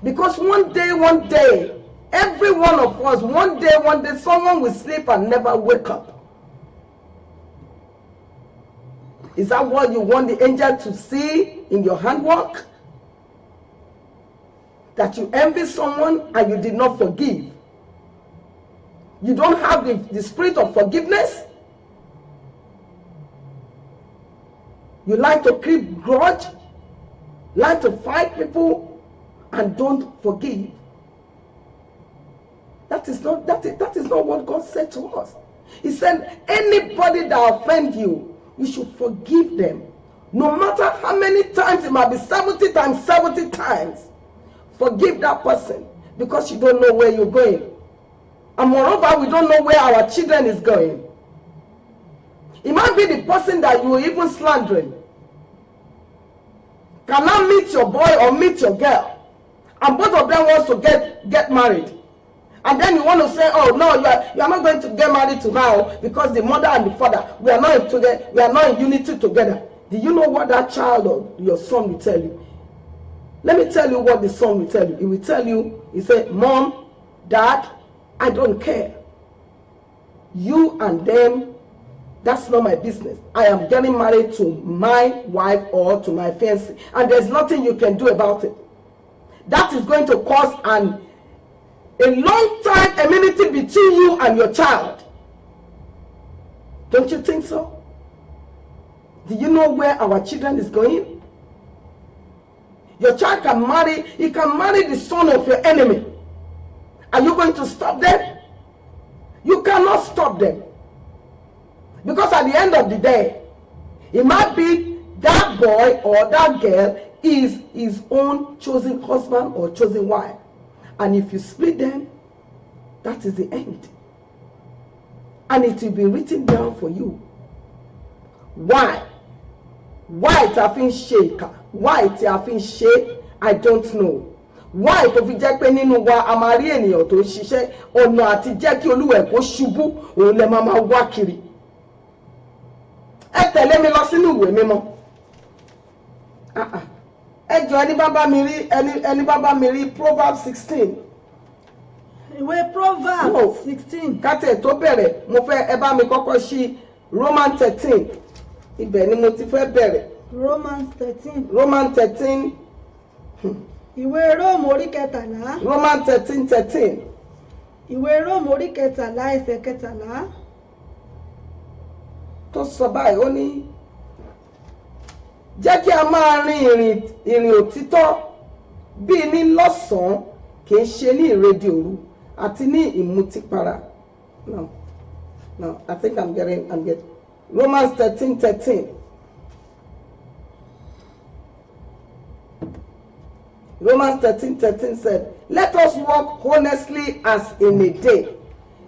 D: Because one day, every one of us, one day, someone will sleep and never wake up. Is that what you want the angel to see in your handwork? That you envy someone and you did not forgive. You don't have the spirit of forgiveness. You like to keep grudge, like to fight people, and don't forgive. That is not what God said to us. He said, anybody that offends you, you should forgive them. No matter how many times, it might be 70 times, 70 times. Forgive that person, because you don't know where you're going. And moreover, we don't know where our children is going. It might be the person that you are even slandering. Cannot meet your boy or meet your girl, and both of them wants to get married. And then you want to say, oh no, you are not going to get married to her because the mother and the father, we are not in unity together. Do you know what that child or your son will tell you? Let me tell you what the son will tell you. He will tell you, he said, Mom, Dad, I don't care. You and them, that's not my business. I am getting married to my wife or to my fiancé, and there's nothing you can do about it. That is going to cause a long time enmity between you and your child. Don't you think so? Do you know where our children is going? Your child can marry the son of your enemy. Are you going to stop them? You cannot stop them. Because at the end of the day, it might be that boy or that girl is his own chosen husband or chosen wife. And if you split them, that is the end. And it will be written down for you. Why? Why it have been shaken? Why it have been shaken? I don't know. Why tó fi jẹ́ pé nínú wa a máa rí ènìyàn tó ṣiṣẹ́ ọ̀nà àti jẹ́ kí olúwẹ̀ kó ṣubú òun lè máa wá kiri. Ẹ tẹ̀lé mi lọ sínú ìwé mímọ́. Ẹ jọ̀ọ́ ẹni bá mi rí Proverbs 16.
C: Ìwé Proverbs 16.
D: Kátẹ̀ tó bẹ̀rẹ̀ mo fẹ́ ẹ bá mi kọ́kọ́ ṣí Romans 13. Ibẹ̀ ni mo ti fẹ́ bẹ̀rẹ̀.
C: Romans 13.
D: Romans 13.
C: Ìwé Róòmù orí kẹtàlá.
D: Romans 13:13.
C: Ìwé Róòmù orí kẹtàlá ẹsẹ̀ kẹtàlá.
D: Tó sọ báyìí ó ní jẹ́ kí a máa rin ìrìn òtítọ́ bíi ní lọ́sàn-án kì í ṣe ní ìrédè òru àti ní ìmutípara. No, I think I'm getting Romans 13:13. Romans 13:13 said, let us walk honestly as in a day,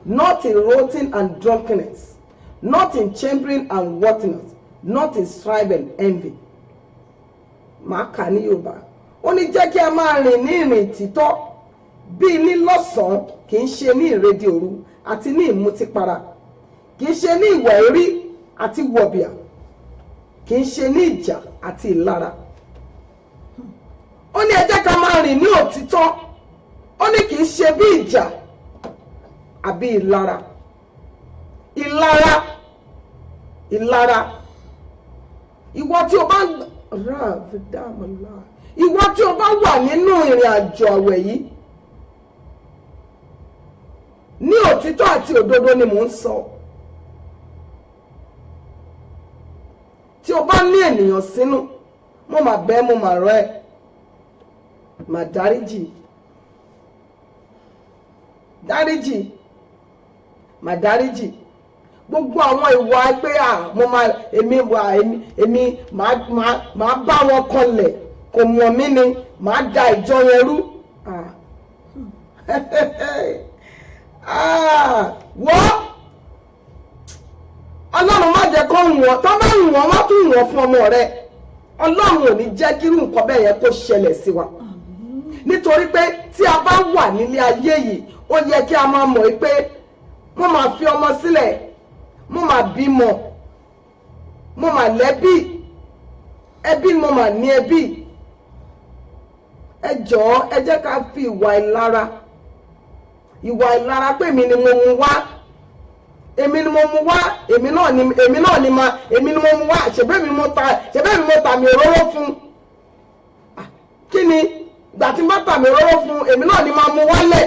D: not in rioting and drunkenness, not in chambering and wantonness, not in strife and envy. Màá kà ní Yorùbá. Ó ní jẹ́ kí a máa rìn ní ìrìn títọ́ bíi ní lọ́sàn-án kì í ṣe ní ìrédè òru àti ní ìmutípara, kì í ṣe ní ìwà èrí àti wọ̀bìà, kì í ṣe ní ìjà àti ìlara. Ó ní ẹ jẹ́ ká máa rìn ní òtítọ́. Ó ní kì í ṣe bí ìjà àbí ìlara. Ìlara. Ìwọ tí o bá wà nínú ìrìn àjò àwẹ̀ yìí, ní òtítọ́ àti òdodo ni mò ń sọ. ní ènìyàn sínú, mo mà bẹ̀, mo mà rọ̀ ẹ́, mà dáríjì, dáríjì, mà dáríjì gbogbo àwọn ìwà ẹgbẹ́ mo máa èmi máa bá wọn kanlẹ̀, kò mọ̀ mí ni, máa da ìjọ yẹn rú. Wọ́n Ọlọ́run má jẹ́ kó wọ́n, tó bá wọ́n wọ́n tún wọ́n fún ọmọ rẹ̀. Ọlọ́run ò ní jẹ́ kí irú nǹkan bẹ́ẹ̀ yẹn kó ṣẹlẹ̀ sí wa. Nítorí pé tí a bá wà nílé ayé yìí, ó yẹ kí a máa mọ̀ pé mo máa fi ọmọ sílẹ̀, mo máa bímọ, mo máa lẹ́bí, ẹbí mo máa ní ẹbí. Ẹ jọ̀ọ́ ẹ jẹ́ ká fi ìwà ìlara pé èmi ni mo mú wá, èmi ni mo mú wá, èmi náà ni mo mú wá, ṣebí mi mo ta mi òróró fún. Kí ni ìgbà tí n bá ta mi òróró fún, èmi náà ni máa mú wálẹ̀,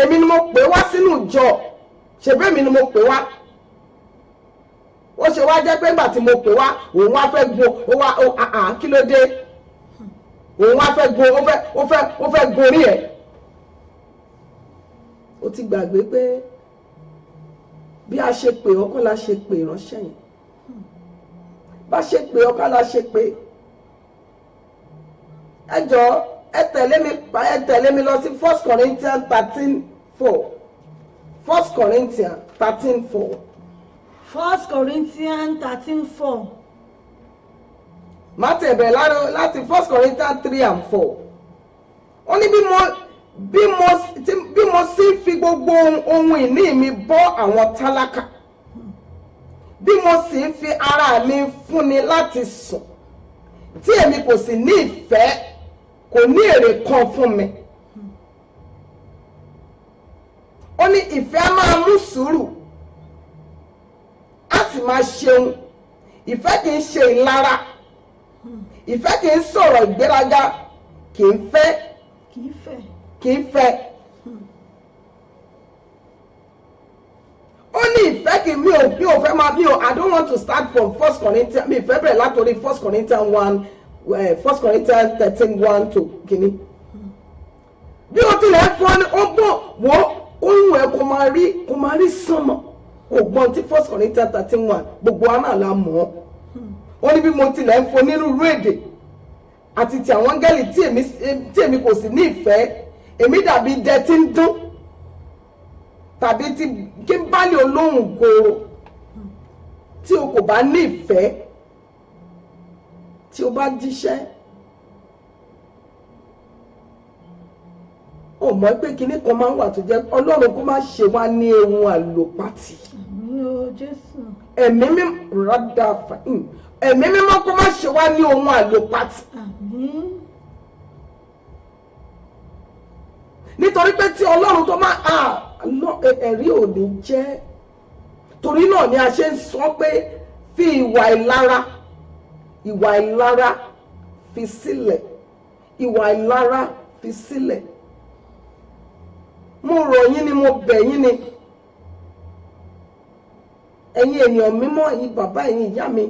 D: èmi ni mo pè wá sínú ìjọ, ṣebí mi ni mo pè wá. Ó ṣe wá jẹ́ pé ìgbà tí mo pè wá, òun wá fẹ́ gun, kí ló dé? Òun wá fẹ́ gun, ó fẹ́ gorí ẹ̀. Ó ti gbàgbé pé bí a ṣe pè ọ́ kọ́ la ṣe pè ìránṣẹ́ yẹn, bá ṣe pè ọ́ kọ́ la ṣe pè. Ẹ jọ̀ọ́ ẹ tẹ̀lé mi lọ sí 1 Corinthians 13:4. 1 Corinthians 13:4.
C: 1 Corinthians 13:4.
D: Má tẹ̀bẹ̀ láti 1 Corinthians 3:4. Ó ní bí mo sì fi gbogbo ohun ìní mi bọ́ àwọn tálákà, bí mo sì ń fi ara mi fúnni láti sùn, tí èmi kò sì ní ìfẹ́, kò ní èrè kan fún mi. Ó ní ìfẹ́ á máa mú sùúrù, á sì máa ṣeun. Ìfẹ́ kì í ṣe ìlara, ìfẹ́ kì í sọ̀rọ̀ ìgbéraga, kì í fẹ́. Ó ní ìfẹ́ kì mi ò fẹ́ máa I don't want to start from 1 Corinthians, mi ìfẹ́ bẹ̀rẹ̀ látòrí 1 Corinthians 1, 1 Corinthians 13:1 to kìíní. Bí o tilẹ̀ fọ́ ní ọgbọ́n wọ́n ohun ẹ̀ kò máa rí sánmọ̀, ògbọ́n tí 1 Corinthians 13:1 gbogbo àná la mọ̀ ọ́. Ó ní bí mo tilẹ̀ ń fọ́ nírúurú èdè àti ti àwọn áńgẹ́lì tí èmi kò sì ní ìfẹ́, èmi dàbí idẹ tí ń dún, tàbí tí kí n bá lè olóhùn gòrò. Tí o kò bá ní ìfẹ́, tí o bá jíṣẹ́, o mọ̀ pé kinní kan máa ń wà tó jẹ́ Ọlọ́run kó má ṣe wá ní ohun àlòpàtì. Ẹ̀mí mímọ́ kó má ṣe wá ní ohun àlòpàtì. Nítorí pé tí Ọlọ́run tó máa ẹ̀rí ò ní jẹ́. Torí náà ni a ṣe ń sọ pé fi ìwà ìlara fi sílẹ̀, ìwà ìlara fi sílẹ̀. Mo rọ̀ yín ni, mo bẹ̀ yín ni, ẹ̀yin ènìyàn mímọ́, ẹ̀yin bàbá, ẹ̀yin ìyá mi,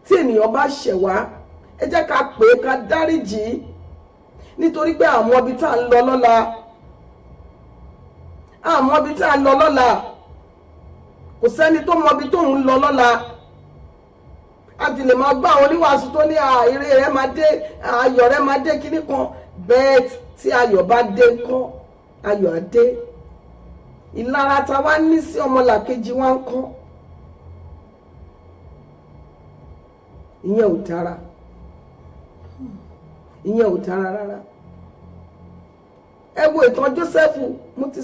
D: tí ènìyàn bá ṣẹ̀ wá, ẹ jẹ́ ká pè é, ká dáríjì. Nítorí pé àwọn ibi tá à ń lọ lọ́la, kò sẹ́ni tó mọ ibi tó ń lọ lọ́la. A ti lè máa gbọ́ àwọn oníwàásù tó ní ire rẹ̀ máa dé, ayọ̀ rẹ̀ máa dé kíní kan, bẹ́ẹ̀ tí ayọ̀ bá dé kọ́, ayọ̀ á dé. Ìlara ta wá ní sí ọmọlàkejì wa ń kọ́, ìyẹn ò dára, ìyẹn ò dára rárá. Ẹ wo ìtàn Jósẹ́fù, mo ti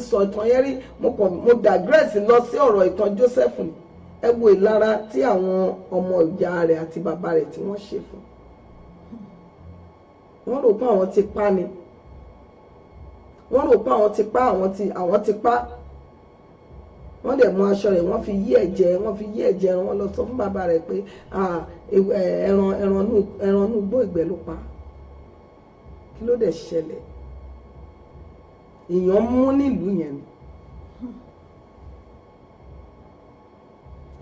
D: sọ ìtàn yẹn rí, mo digress lọ sí ọ̀rọ̀ ìtàn Jósẹ́fù ni. Ẹ wo ìlara tí àwọn ọmọ ìyá rẹ̀ àti bàbá rẹ̀ tí wọ́n ṣe fún. Wọ́n rò pé àwọn ti pa ni, wọ́n rò pé àwọn ti pa. Wọ́n dẹ̀ mú aṣọ rẹ̀, wọ́n fi yí ẹ̀jẹ̀ wọn lọ sọ fún bàbá rẹ̀ pé ẹran inú igbó ìgbẹ́ ló pa. Kí ló dẹ̀ ṣẹlẹ̀? Èèyàn mú nílùú yẹn ni.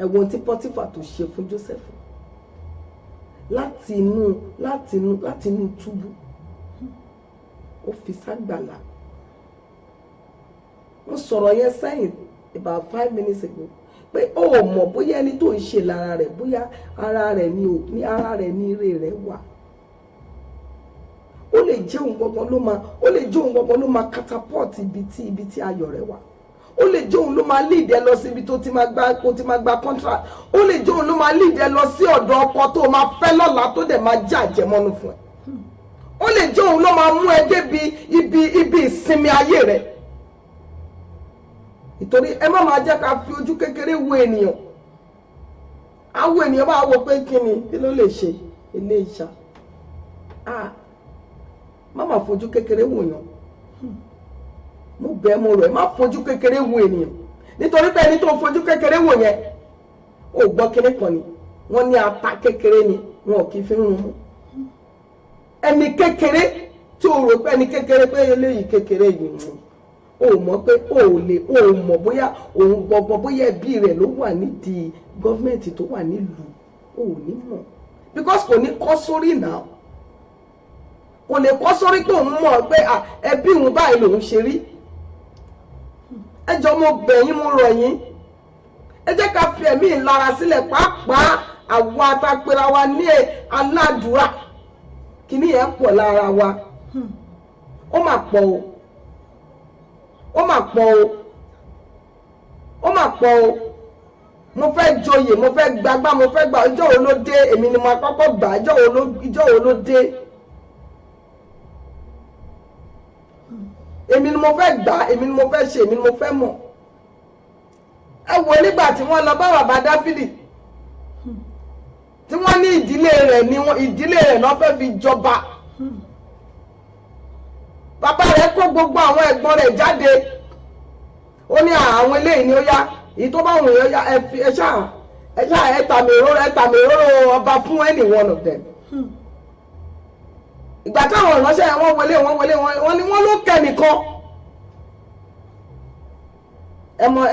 D: ẹ̀wọ̀n tí Pọ́tífà tó ṣe fún Jósẹ́fù láti inú túbú ó fi ságbàlá. wọ́n sọ̀rọ̀ yẹn sẹ́yìn about 5 minutes ago pé ó mọ̀ bóyá ẹni tó ń ṣe lára rẹ̀ bóyá ara rẹ̀ ní ire rẹ̀ wà. ó lè jẹ́ òun gbọ́gbọ́n ló máa catapult ibi tí ayọ̀ rẹ̀ wà. ó lè jẹ́ òun ló máa lead ẹ lọ sí ibi tó ti máa gba contract. ó lè jẹ́ òun ló máa lead ẹ lọ sí ọ̀dọ̀ ọkọ tó máa fẹ́ lọ́la tó dẹ̀ máa jẹ́ àjẹmọ́nú fún ẹ. ó lè jẹ́ òun ló máa mú ẹ débi ibi ìsinmi ayé rẹ̀. ìtorí ẹ má máa jẹ́ ká fi ojú kékeré wo ènìyàn. àwọn ènìyàn máa wò pé kí ló lè ṣe ilé ìṣà. má máa fojú kékeré wò yàn. mo bẹ̀ mo rọ̀ ẹ́ má fojú kékeré wo ènìyàn nítorí pé ẹni tó fojú kékeré wò yẹn ò gbọ́ kíní kan ni wọ́n ní ata kékeré ni wọn ò kì í fi rún mú. ẹni kékeré tí o rò pé ẹni kékeré pé eléyìí kékeré yìí mú o mọ̀ pé o mọ̀ bóyá òun gbọgbọ bóyá ẹbí rẹ̀ ló wà nídìí gọ́fìmẹ̀ntì tó wà nílùú o ò ní mọ̀ because kò ní kọ́ sórí náà kò lè kọ́ sórí pé òun mọ̀ pé ẹbí òun báyìí lòun ṣe rí. ẹ jọ̀ọ́ mo bẹ̀ yín mo rọ̀ yín ẹ jẹ́ ká fi ẹ̀mí ìlara sílẹ̀ pàápàá àwọn atapẹ̀ra wa ní aládùúrà kíní yẹn pọ̀ lára wa ó mà pọ̀ o ó mà pọ̀ o ó mà pọ̀ o mo fẹ́ joyè mo fẹ́ gbagbá mo fẹ́ gbà ọjọ́ wo ló dé èmi ni mo kọ́kọ́ gbà ọjọ́ wo ló dé èmi ni mo fẹ́ gbà èmi ni mo fẹ́ ṣe èmi ni mo fẹ́ mọ̀. ẹ wo nígbà tí wọ́n lọ bá bàbá Dáfídì tí wọ́n ní ìdílé rẹ̀ náà fẹ́ fi jọba. bàbá rẹ̀ kó gbogbo àwọn ẹ̀gbọ́n rẹ̀ jáde ó ní àwọn eléyìí ni ó yá èyí tó bá wù yín ó yá ẹ ṣáà ẹ tàmì òróró ọba fún any one of them. ìgbà táwọn ìránṣẹ́ yẹn wọ́n wọlé wọ́n ló kẹ́ nìkan.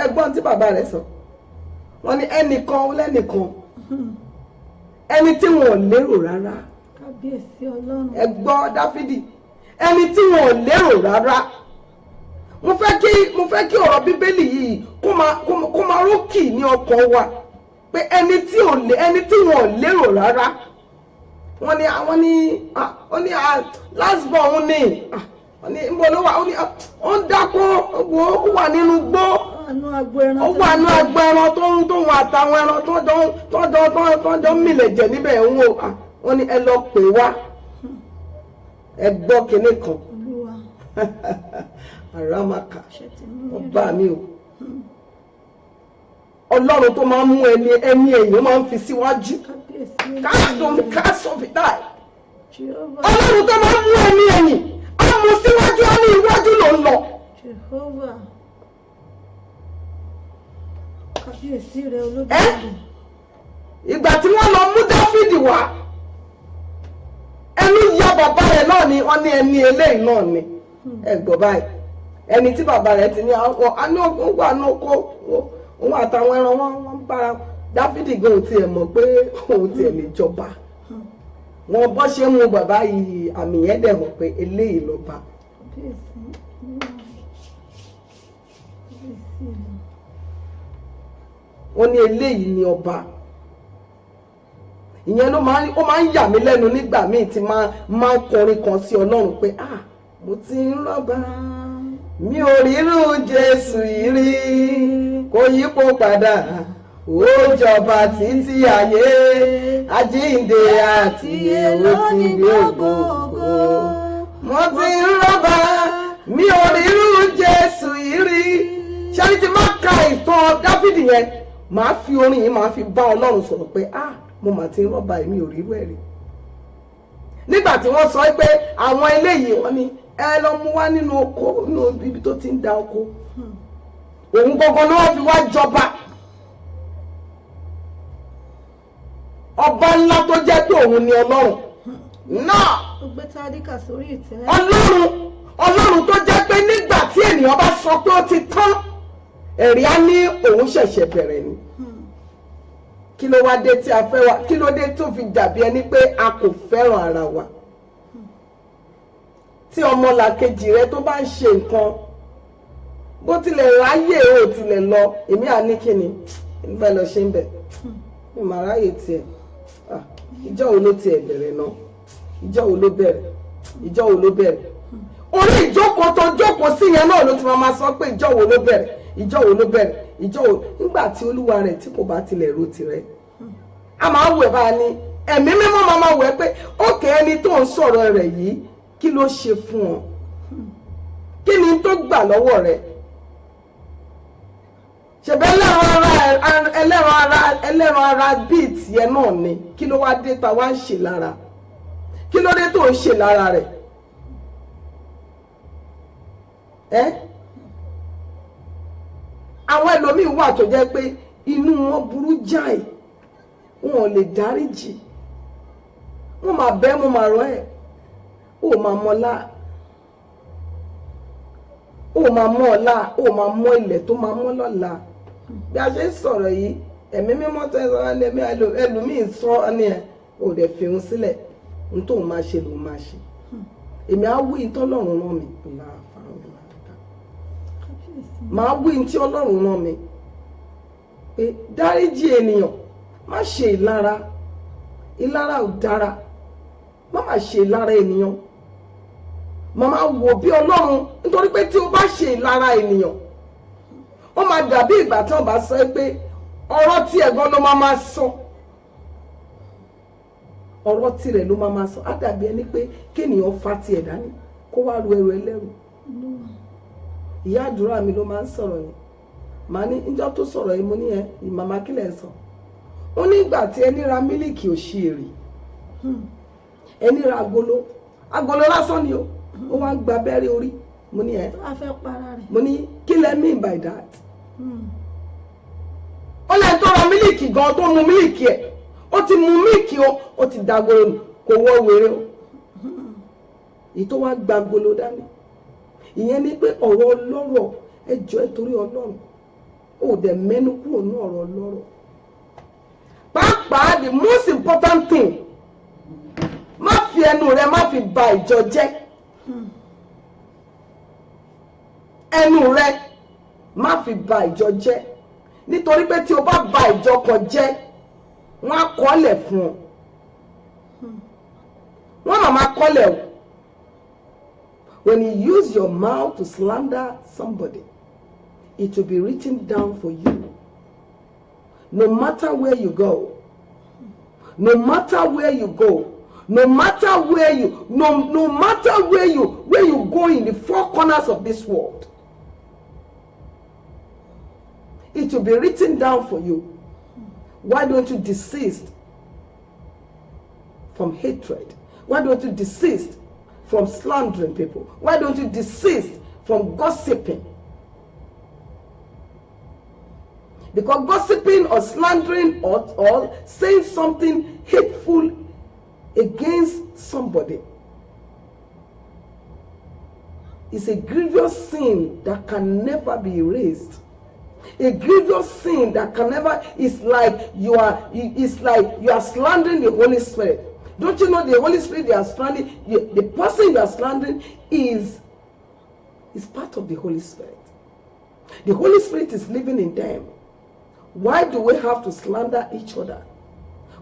D: ẹgbọ́n tí bàbá rẹ̀ sọ wọ́n ní ẹnìkan lẹ́nìkan ẹni tí wọn ò lérò rárá.
C: kábíyèsí Ọlọ́run.
D: ẹ gbọ́ Dáfídì ẹni tí wọn ò lérò rárá. mo fẹ́ kí ọ̀rọ̀ Bíbélì yìí kó máa rókì ní ọkàn wa pé ẹni tí wọn ò lérò rárá. wọ́n ní last born ní nbọ ló wà ó ń dákó ó wà nínú gbó ó wà nínú agbo ẹran tó ń wọn àtàwọn ẹran tó jọ mílẹ̀ jẹ níbẹ̀ wọ́n ní ẹ lọ pè wá ẹ gbọ́ kinní kan àràmàkà ọba mi o Ọlọ́run tó máa ń mú ẹni èèyàn máa ń fi síwájú cast of it die Ọlọ́run tó máa ń mú ẹni ẹ̀yìn mo síwájú á ní iwájú ló ń lọ.
C: Jehovah kábíyèsí rẹ Olódùmarè.
D: ìgbà tí wọ́n lọ mú Dáfídì wá ẹnu ya bàbá rẹ̀ náà ni wọ́n ní ẹni eléyìí náà ni ẹ gbọ́ báyìí ẹni tí bàbá rẹ̀ ti ní àwọn wà ní oko òun àtàwọn ẹran wọn bára Dáfídì gan ò tiẹ̀ mọ̀ pé òun tiẹ̀ lè jọba. Wọ́n bọ́ ṣe mú bàbá yìí àmì yẹn dẹ̀ mọ̀ pé eléyìí ló bá. Wọ́n ní eléyìí ni ọba. Ìyẹn ló máa ń yà mí lẹ́nu nígbà míì tí máa ń kọrin kan sí Ọlọ́run pé mo ti ń rọ́bà mi ò rírú Jésù yìí rí kò yípo padà ó jọba títí ayé àjíǹde àti èrò ti gbé ògbógbó. Mo ti ń rọ́bà mi ò rírú Jésù yìí rí. ṣáà ti máa ka ìtàn Dáfídì yẹn màá fi orin yìí màá fi bá Ọlọ́run sọ̀rọ̀ pé mo mà ti ń rọ́bà mi ò rírú ẹ̀ rí. nígbà tí wọ́n sọ pé àwọn eléyìí wọ́n ní ẹ lọ mú wá nínú oko nínú ibi tó ti ń da oko òun gangan ni wọ́n fi wá jọba. Ọba ńlá tó jẹ́ pé òun ni Ọlọ́run náà.
C: Ó gbé tádíkà sórí ìtẹ́.
D: Ọlọ́run tó jẹ́ pé nígbà tí ènìyàn bá sọ pé ó ti tán ẹ̀rí á ní òun ṣẹ̀ṣẹ̀ bẹ̀rẹ̀ ni. kí ló wá dé tí a fẹ́ wa, kí ló dé tó fi dàbí ẹni pé a kò fẹ́ràn ara wa. Tí ọmọlàkejì rẹ tó bá ń ṣe nǹkan bó tilẹ̀ ráyè ó tilẹ̀ lọ, èmi à ní kíni ń fẹ́ lọ ṣe ń bẹ̀ mi mà ráyè tiẹ̀. Ìjọ́ wo ló tiẹ̀ bẹ̀rẹ̀ náà? Ìjọ́ wo ló bẹ̀rẹ̀? Ìjọ́ wo ló bẹ̀rẹ̀? Orí ìjókòó tó jókòó sí yẹn náà ló ti máa sọ pé ìjọ́ wo ló bẹ̀rẹ̀? Ìjọ́ wo ló bẹ̀rẹ̀? Ìjọ́ wo, nígbà tí olúwa rẹ̀ tí kò bá tilẹ̀ ro tirẹ̀. A máa wẹ̀ bá a ní ẹ̀mí mímọ́ máa wẹ̀ pé ókè ẹni tó ń sọ̀rọ̀ rẹ̀ yìí kí ló ṣe fún ọ? Kí ni tó gbà lọ́wọ́ rẹ̀? Ṣèbẹ́ ẹlẹ́ran ara bíi tiẹ̀ náà ni, kí ló wá dé ta wá ń ṣe lára? Kí ló dé tó ń ṣe lára rẹ̀? Àwọn ẹlòmíì wà tó jẹ́ pé inú wọn burú jáì, wọn ò lè dáríjì, wọn máa bẹ́ mo máa rọ ẹ̀, ó máa mọ́lá, ó máa mọ́ ọ̀la, ó máa mọ́ ilẹ̀ tó máa mọ́ lọ́la. Bí a ṣe ń sọ̀rọ̀ yìí, ẹ̀mí mímọ́ tó ń sọ ẹlòmíì sọ ní ẹ̀ ò dẹ̀ fi òun sílẹ̀, ohun tóun máa ṣe lòun máa ṣe. Èmi á wí ìtọ́lọ́run rán mi màá wí tí Ọlọ́run rán mi pé dáríjì ènìyàn, má ṣe ìlara, ìlara ò dára, má má ṣe ìlara ènìyàn. Màmá wò bí Ọlọ́run, nítorí pé tí o bá ṣe ìlara ènìyàn ó máa dàbí ìgbà tí wọ́n bá sọ pé ọ̀rọ̀ tí ẹ̀gbọ́n ló máa sọ, ọ̀rọ̀ tirẹ̀ ló máa sọ, á dàbí ẹni pé kéèyàn fa tiẹ̀ dání kó wá ru ẹrù ẹlẹ́rù. Ìyá àdúrà mi ló máa ń sọ̀rọ̀ yẹn, màá ní níjọ́ tó sọ̀rọ̀ yìí mo ní màmá kílẹ̀ sọ, ó ní ìgbà tí ẹni ra mílìkì òṣèré, ẹni ra agolo lásán ni ó wá ń gba abẹ́rẹ́ orí, mo ní mo ní kí lẹ mean by that? Ó lẹ́yìn tó ra mílìkì gan tó mu mílìkì ẹ̀, ó ti mu mílìkì ó ti dagolo nù, kò wọ́ wèrè o, èyí tó wá gba agolo dání. Ìyẹn ni pé ọ̀rọ̀ ọlọ́rọ̀ ẹjọ́ ẹ torí Ọlọ́run ó dẹ̀ mẹ́nu kúrò ní ọ̀rọ̀ ọlọ́rọ̀. Pàápàá the most important thing, má fi ẹnu rẹ má fi ba ìjọ jẹ́. Ẹnu rẹ má fi ba ìjọ jẹ́, nítorí pé tí o bá ba ìjọ kan jẹ́ wọ́n á kọ́lẹ̀ fún ọ, wọ́n máa kọ́lẹ̀ o. When you use your mouth to slander somebody, it will be written down for you. No matter where you go, no matter where you go, no matter where you, no matter where you go in the four corners of this world, it will be written down for you. Why don't you desist from hatred? Why don't you desist from slandering people? Why don't you desist from gossiping? Because gossiping or slandering or saying something hateful against somebody is a grievous sin that can never be erased. A grievous sin that can never, it's like you are slandering the Holy Spirit. Don't you know the Holy Spirit you are slandering, the person you are slandering is part of the Holy Spirit. The Holy Spirit is living in them. Why do we have to slander each other?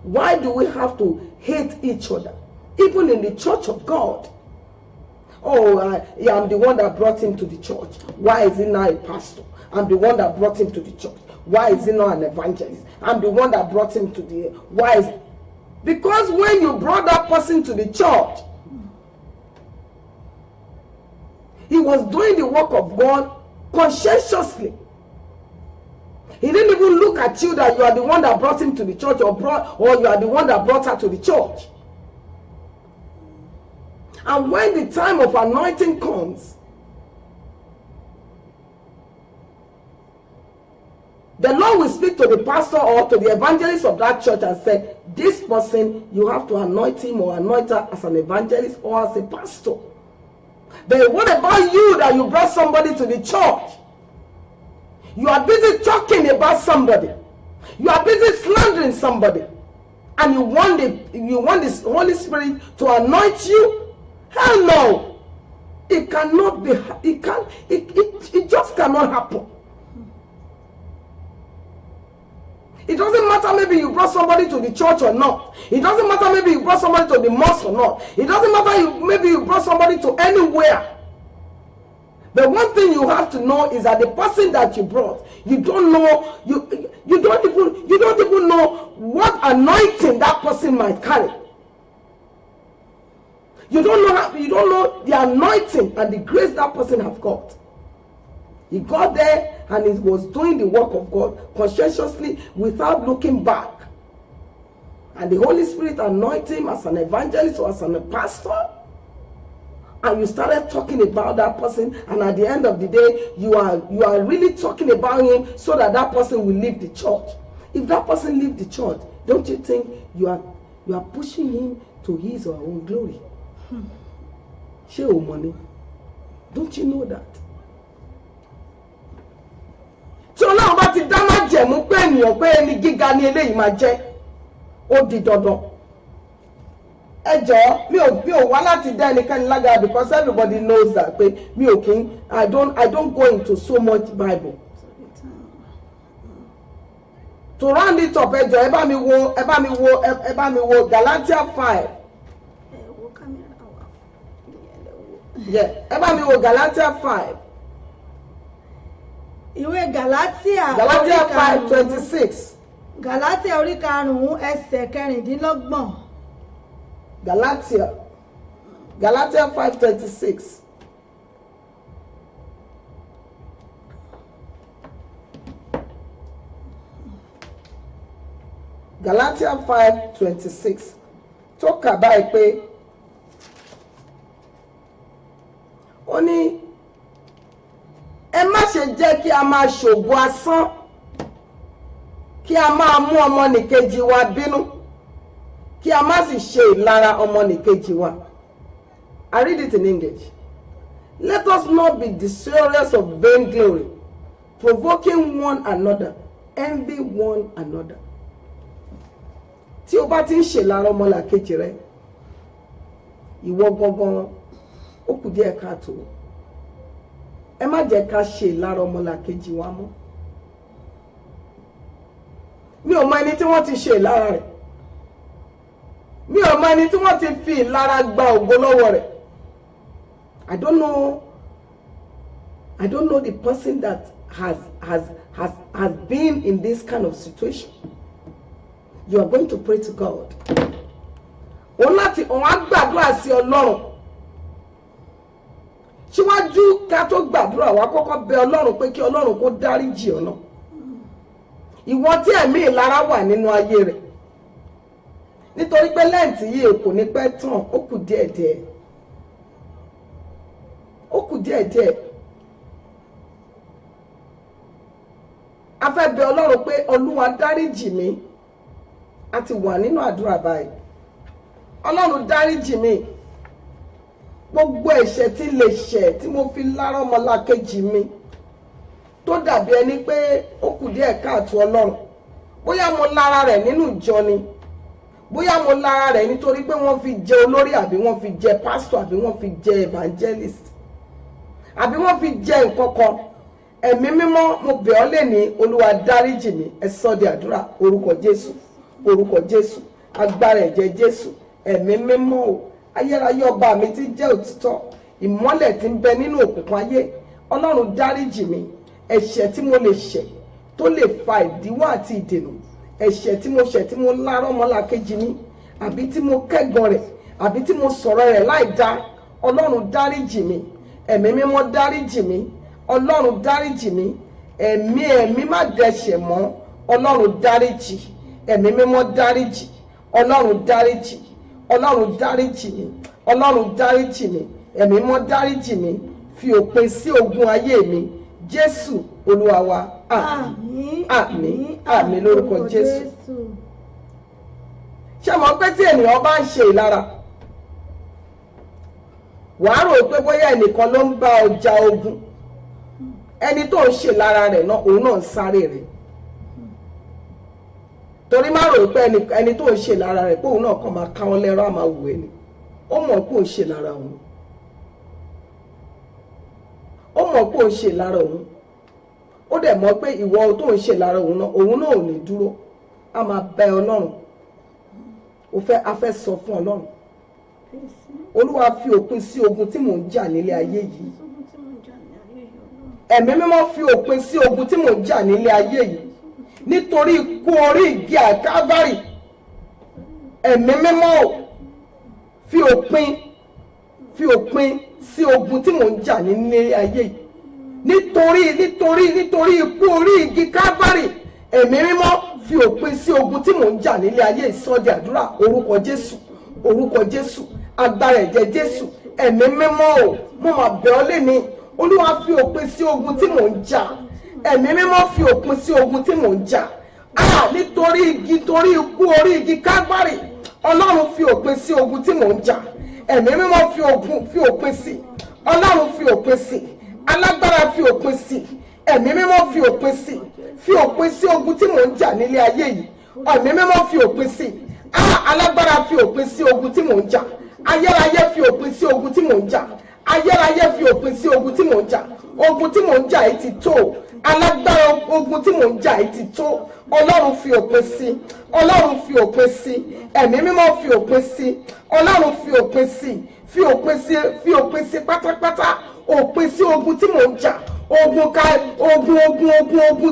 D: Why do we have to hate each other? Even in the church of God. Oh, I'm the one that brought him to the church. Why is he now a pastor? I'm the one that brought him to the church. Why is he not an evangelist? I'm the one that brought him to the... Why is... Because when you brought that person to the church, he was doing the work of God conscientiously. He didn't even look at you that you are the one that brought him to the church or you are the one that brought her to the church. And when the time of anointing comes, the Lord will speak to the pastor or to the evangelist of that church and say, this person, you have to anoint him or anoint her as an evangelist or as a pastor. But what about you that you brought somebody to the church? You are busy talking about somebody. You are busy slandering somebody, and you want the Holy Spirit to anoint you? Hell no! It cannot be. It just cannot happen. It doesn't matter maybe you brought somebody to the church or not. It doesn't matter maybe you brought somebody to the mosque or not. It doesn't matter maybe you brought somebody to anywhere. The one thing you have to know is that the person that you brought, you don't know, you don't even know what anointing that person might carry. You don't know the anointing and the grace that person have got. He got there and he was doing the work of God conscientiously without looking back. And the Holy Spirit anointed him as an evangelist or as a pastor. And you started talking about that person, and at the end of the day, you are really talking about him so that that person will leave the church. If that person leave the church, don't you think you are pushing him to his or her own glory? Share money. Don't you know that? Tí Ọlọ́run bá ti dá májẹ̀mú pé ènìyàn pé ẹni gíga ni eléyìí máa jẹ́, ó di dandan. Ẹ jọ̀ọ́, mi ò wá láti dá ẹnikẹ́ni lágara, because everybody knows that pé mi ò kí I don't go into so much Bible. To round it up, ẹ jọ̀ọ́, ẹ bá mi wo Galatia 5. Yeah, ẹ bá mi wo Galatia 5.
C: Ìwé Galatia
D: 5:26.
C: Galatia orí 5 ẹsẹ̀ 16.
D: Galatia 5:26. Galatia 5:26. Tó kà báyìí pé ó ní ẹ má ṣe jẹ́ kí a máa ṣògo asán, kí a máa mú ọmọnìkejì wa bínú, kí a má sì ṣe ìlara ọmọnìkejì wa. I read it in English. Let us not be desirous of vainglory, provoking one another, envy one another. Tí o bá ti ń ṣe ìlara ọmọlàkejì rẹ, ìwọ gangan ó kù díẹ̀ káàtó. Ẹ má jẹ́ ká ṣe ìlara ọmọlàkejì wa mọ́. Mi ò mọ ẹni tí wọ́n ti ṣe ìlara rẹ̀. Mi ò mọ ẹni tí wọ́n ti fi ìlara gba ògo lọ́wọ́ rẹ̀. I don't know the person that has been in this kind of situation. You are going to pray to God. Òun á gbàdúrà sí Ọlọ́run. Síwájú ká tó gbàdúrà wa kọ́kọ́ bẹ̀ Ọlọ́run pé kí Ọlọ́run kó dáríjì ọ̀nà. Ìwọ tí ẹ̀mí ìlara wà nínú ayé rẹ̀. Nítorí pé lẹ́ǹtì yìí kò ní pẹ́ tán, ó kù díẹ̀díẹ̀. Ó kù díẹ̀díẹ̀. A fẹ́ bẹ̀ Ọlọ́run pé Olúwa dáríjì mi. A ti wà nínú àdúrà báyìí. Ọlọ́run dáríjì mi. Gbogbo ẹ̀ṣẹ̀ tí lè ṣẹ̀ tí mo fi lára ọmọlàkejì mi tó dàbí ẹni pé ó kù díẹ̀ káàtó Ọlọ́run. Bóyá mo lára rẹ̀ nínú ìjọ ni. Bóyá mo lára rẹ̀ nítorí pé wọ́n fi jẹ olórí, àbí wọ́n fi jẹ pastor, àbí wọ́n fi jẹ evangelist, àbí wọ́n fi jẹ nǹkan kan. Ẹ̀mí mímọ́, mo bẹ̀ ọ́ lẹ́ni, Olúwa dáríjì mi. Ẹ sọ di àdúrà, orúkọ Jésù, orúkọ Jésù, agbára ẹ̀jẹ̀ Jésù, ẹ̀mí mímọ́ o. Ayérayé ọba mi tí jẹ́ òtítọ́, ìmọ́lẹ̀ tí ń bẹ nínú òkùnkùn ayé. Ọlọ́run dáríjì mi. Ẹ̀ṣẹ̀ tí mo lè ṣẹ̀ tó lè fa ìdíwọ́ àti ìdènà. Ẹ̀ṣẹ̀ tí mo ṣẹ̀ tí mo lárọ́ ọmọlàkejì mi, àbí tí mo kẹ́gàn rẹ̀, àbí tí mo sọ̀rọ̀ rẹ̀ láì dá. Ọlọ́run dáríjì mi. Ẹ̀mí mímọ́ dáríjì mi. Ọlọ́run dáríjì mi. Ẹ̀mí má dẹ̀ṣẹ̀ mọ́. Ọlọ́run dáríjì. Ẹ̀mí mímọ́ dáríjì. Ọlọ́run dáríjì. Ọlọ́run dáríjì mi. Ọlọ́run dáríjì mi. Ẹ̀mí mímọ́ dáríjì mi. Fi òpin sí ogun ayé mi. Jésù Olúwa wa. Àmín. Àmín. Àmín lórúkọ Jésù. Ṣé mo pé tí ènìyàn bá ń ṣe ìlara, wàá rò pé bóyá ẹnìkan ló ń bá ọjà ogun. Ẹni tó ń ṣe lára rẹ̀ náà, òun náà ń sáré rẹ̀. torí má rò pé ẹni tó ń ṣe lára rẹ̀ pé òun náà kàn máa káwọn lẹ́rọ àmà wù ẹ́ ni ó mọ̀ pé òun ṣe lára òun ó mọ̀ pé òun ṣe lára òun ó dẹ̀ mọ̀ pé ìwọ tó ń ṣe lára òun náà ò ní dúró a máa bẹ Ọlọ́run a fẹ́ sọ fún Ọlọ́run Olúwa fi òpin sí ogun tí mò ń jà nílé ayé yìí ẹ̀mí mímọ́ fi òpin sí ogun tí mò ń jà nílé ayé yìí nítorí ikú orí igi Kávárì ẹ̀mí mímọ́ fi òpin sí ogun tí mò ń jà nílé ayé yìí nítorí ikú orí igi Kávárì ẹ̀mí mímọ́ fi òpin sí ogun tí mò ń jà nílé ayé ìsọdí àdúrà orúkọ Jésù agbára ẹ̀jẹ̀ Jésù ẹ̀mí mímọ́ o mo máa bẹ̀ ọ́ lẹ́ni Olúwa fi òpin sí ogun tí mò ń jà ẹ̀mí mímọ́ fi òpin sí ogun tí mò ń jà nítorí ikú orí igi Kávárì Ọlọ́run fi òpin sí ogun tí mò ń jà ẹ̀mí mímọ́ fi òpin sí Ọlọ́run fi òpin sí alágbára fi òpin sí ẹ̀mí mímọ́ fi òpin sí ogun tí mò ń jà nílé ayé yìí ẹ̀mí mímọ́ fi òpin sí alágbára fi òpin sí ogun tí mò ń jà ayérayé fi òpin sí ogun tí mò ń jà ayérayé fi òpin sí ogun tí mò ń jà ogun tí mò ń jà yìí ti tó alágbára ogun tí mò ń jà yìí ti tó Ọlọ́run fi òpin sí Ọlọ́run fi òpin sí ẹ̀mí mímọ́ fi òpin sí Ọlọ́run fi òpin sí pátápátá òpin sí ogun tí mò ń jà ogun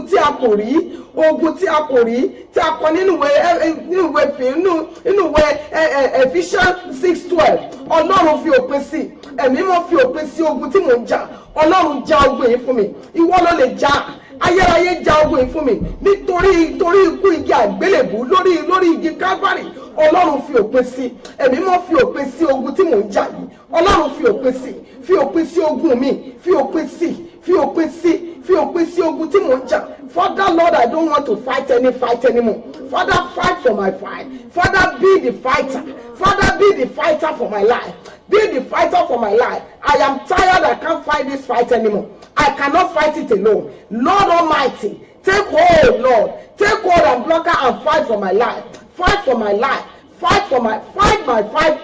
D: tí a kò rí ogun tí a kò rí tí a kọ nínú ìwé Ephesians 6:12 Ọlọ́run fi òpin sí ẹ̀mí mímọ́ fi òpin sí ogun tí mò ń jà Ọlọ́run já ogun yìí fún mi ìwọ ló lè já ayérayé já ogun yìí fún mi nítorí ikú igi àgbélébù lórí igi Kávárì Ọlọ́run fi òpin sí ẹ̀mí mímọ́ fi òpin sí ogun tí mò ń jà yìí Ọlọ́run fi òpin sí ogun mi fi òpin sí ogun tí mò ń jà Father Lord, I don't want to fight anymore. Father, fight for my fight. Father, be the fighter. Father, be the fighter for my life. Be the fighter for my life. I am tired. I can't fight this fight anymore. I cannot fight it alone. Lord Almighty, take hold, Lord. Take hold and block her and fight for my life. Fight for my life. Fight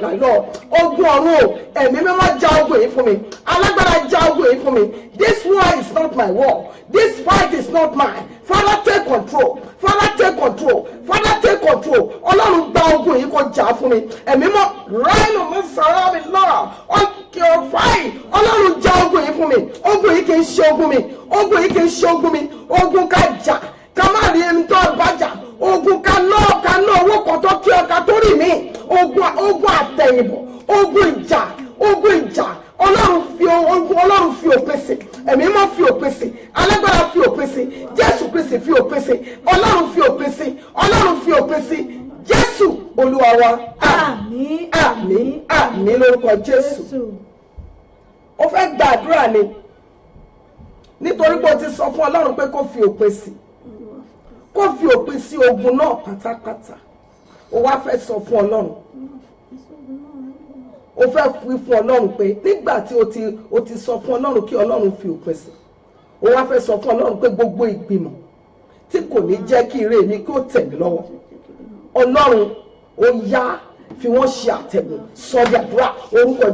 D: my Lord. Ogun ọ̀run ẹ̀mí mímọ́ já ogun yìí fún mi. Alágbára já ogun yìí fún mi. This war is not my war. This fight is not mine. Father, take control. Father, take control. Father, take control. Ọlọ́run gba ogun yìí kó jà fún mi. Ẹ̀mí mímọ́ rẹ́nu mi sọ̀rọ̀ mi lọ́rọ̀. Ọkẹ́ ọ̀fáì. Ọlọ́run já ogun yìí fún mi. Ogun yìí kì í ṣe ogun mi. Ogun yìí kì í ṣe ogun mi. Ogun ká jà. Ká má rí ẹni tó bá jà. Ogun ká ná owó kan tó kí ọkà tó rí mi. Ogun àtẹ̀yìnbọ̀. Ogun ìjà. Ọlọ́run fi òpin sí. Ẹ̀mí mọ́ fi òpin sí. Alágbára fi òpin sí. Jésù Kristi fi òpin sí. Ọlọ́run fi òpin sí. Ọlọ́run fi òpin sí. Jésù Olúwa wa.
C: Àmín.
D: Àmín lórúkọ Jésù. Ó fẹ́ gba àdúrà ni. Nítorí pé o ti sọ fún Ọlọ́run pé kó fi òpin sí. Kó fi òpin sí ogun náà pátápátá. Ó wá fẹ́ sọ fún Ọlọ́run. Ó fẹ́ wí fún Ọlọ́run pé nígbà tí o ti sọ fún Ọlọ́run kí Ọlọ́run fi òpin sí. Ó wá fẹ́ sọ fún Ọlọ́run pé gbogbo ìgbìmọ̀ tí kò ní jẹ́ kí ire mi kí ó tẹ̀ mí lọ́wọ́. Ọlọ́run ó yá fi wọ́n ṣe àtẹ̀gùn sọ́dí àdúrà orúkọ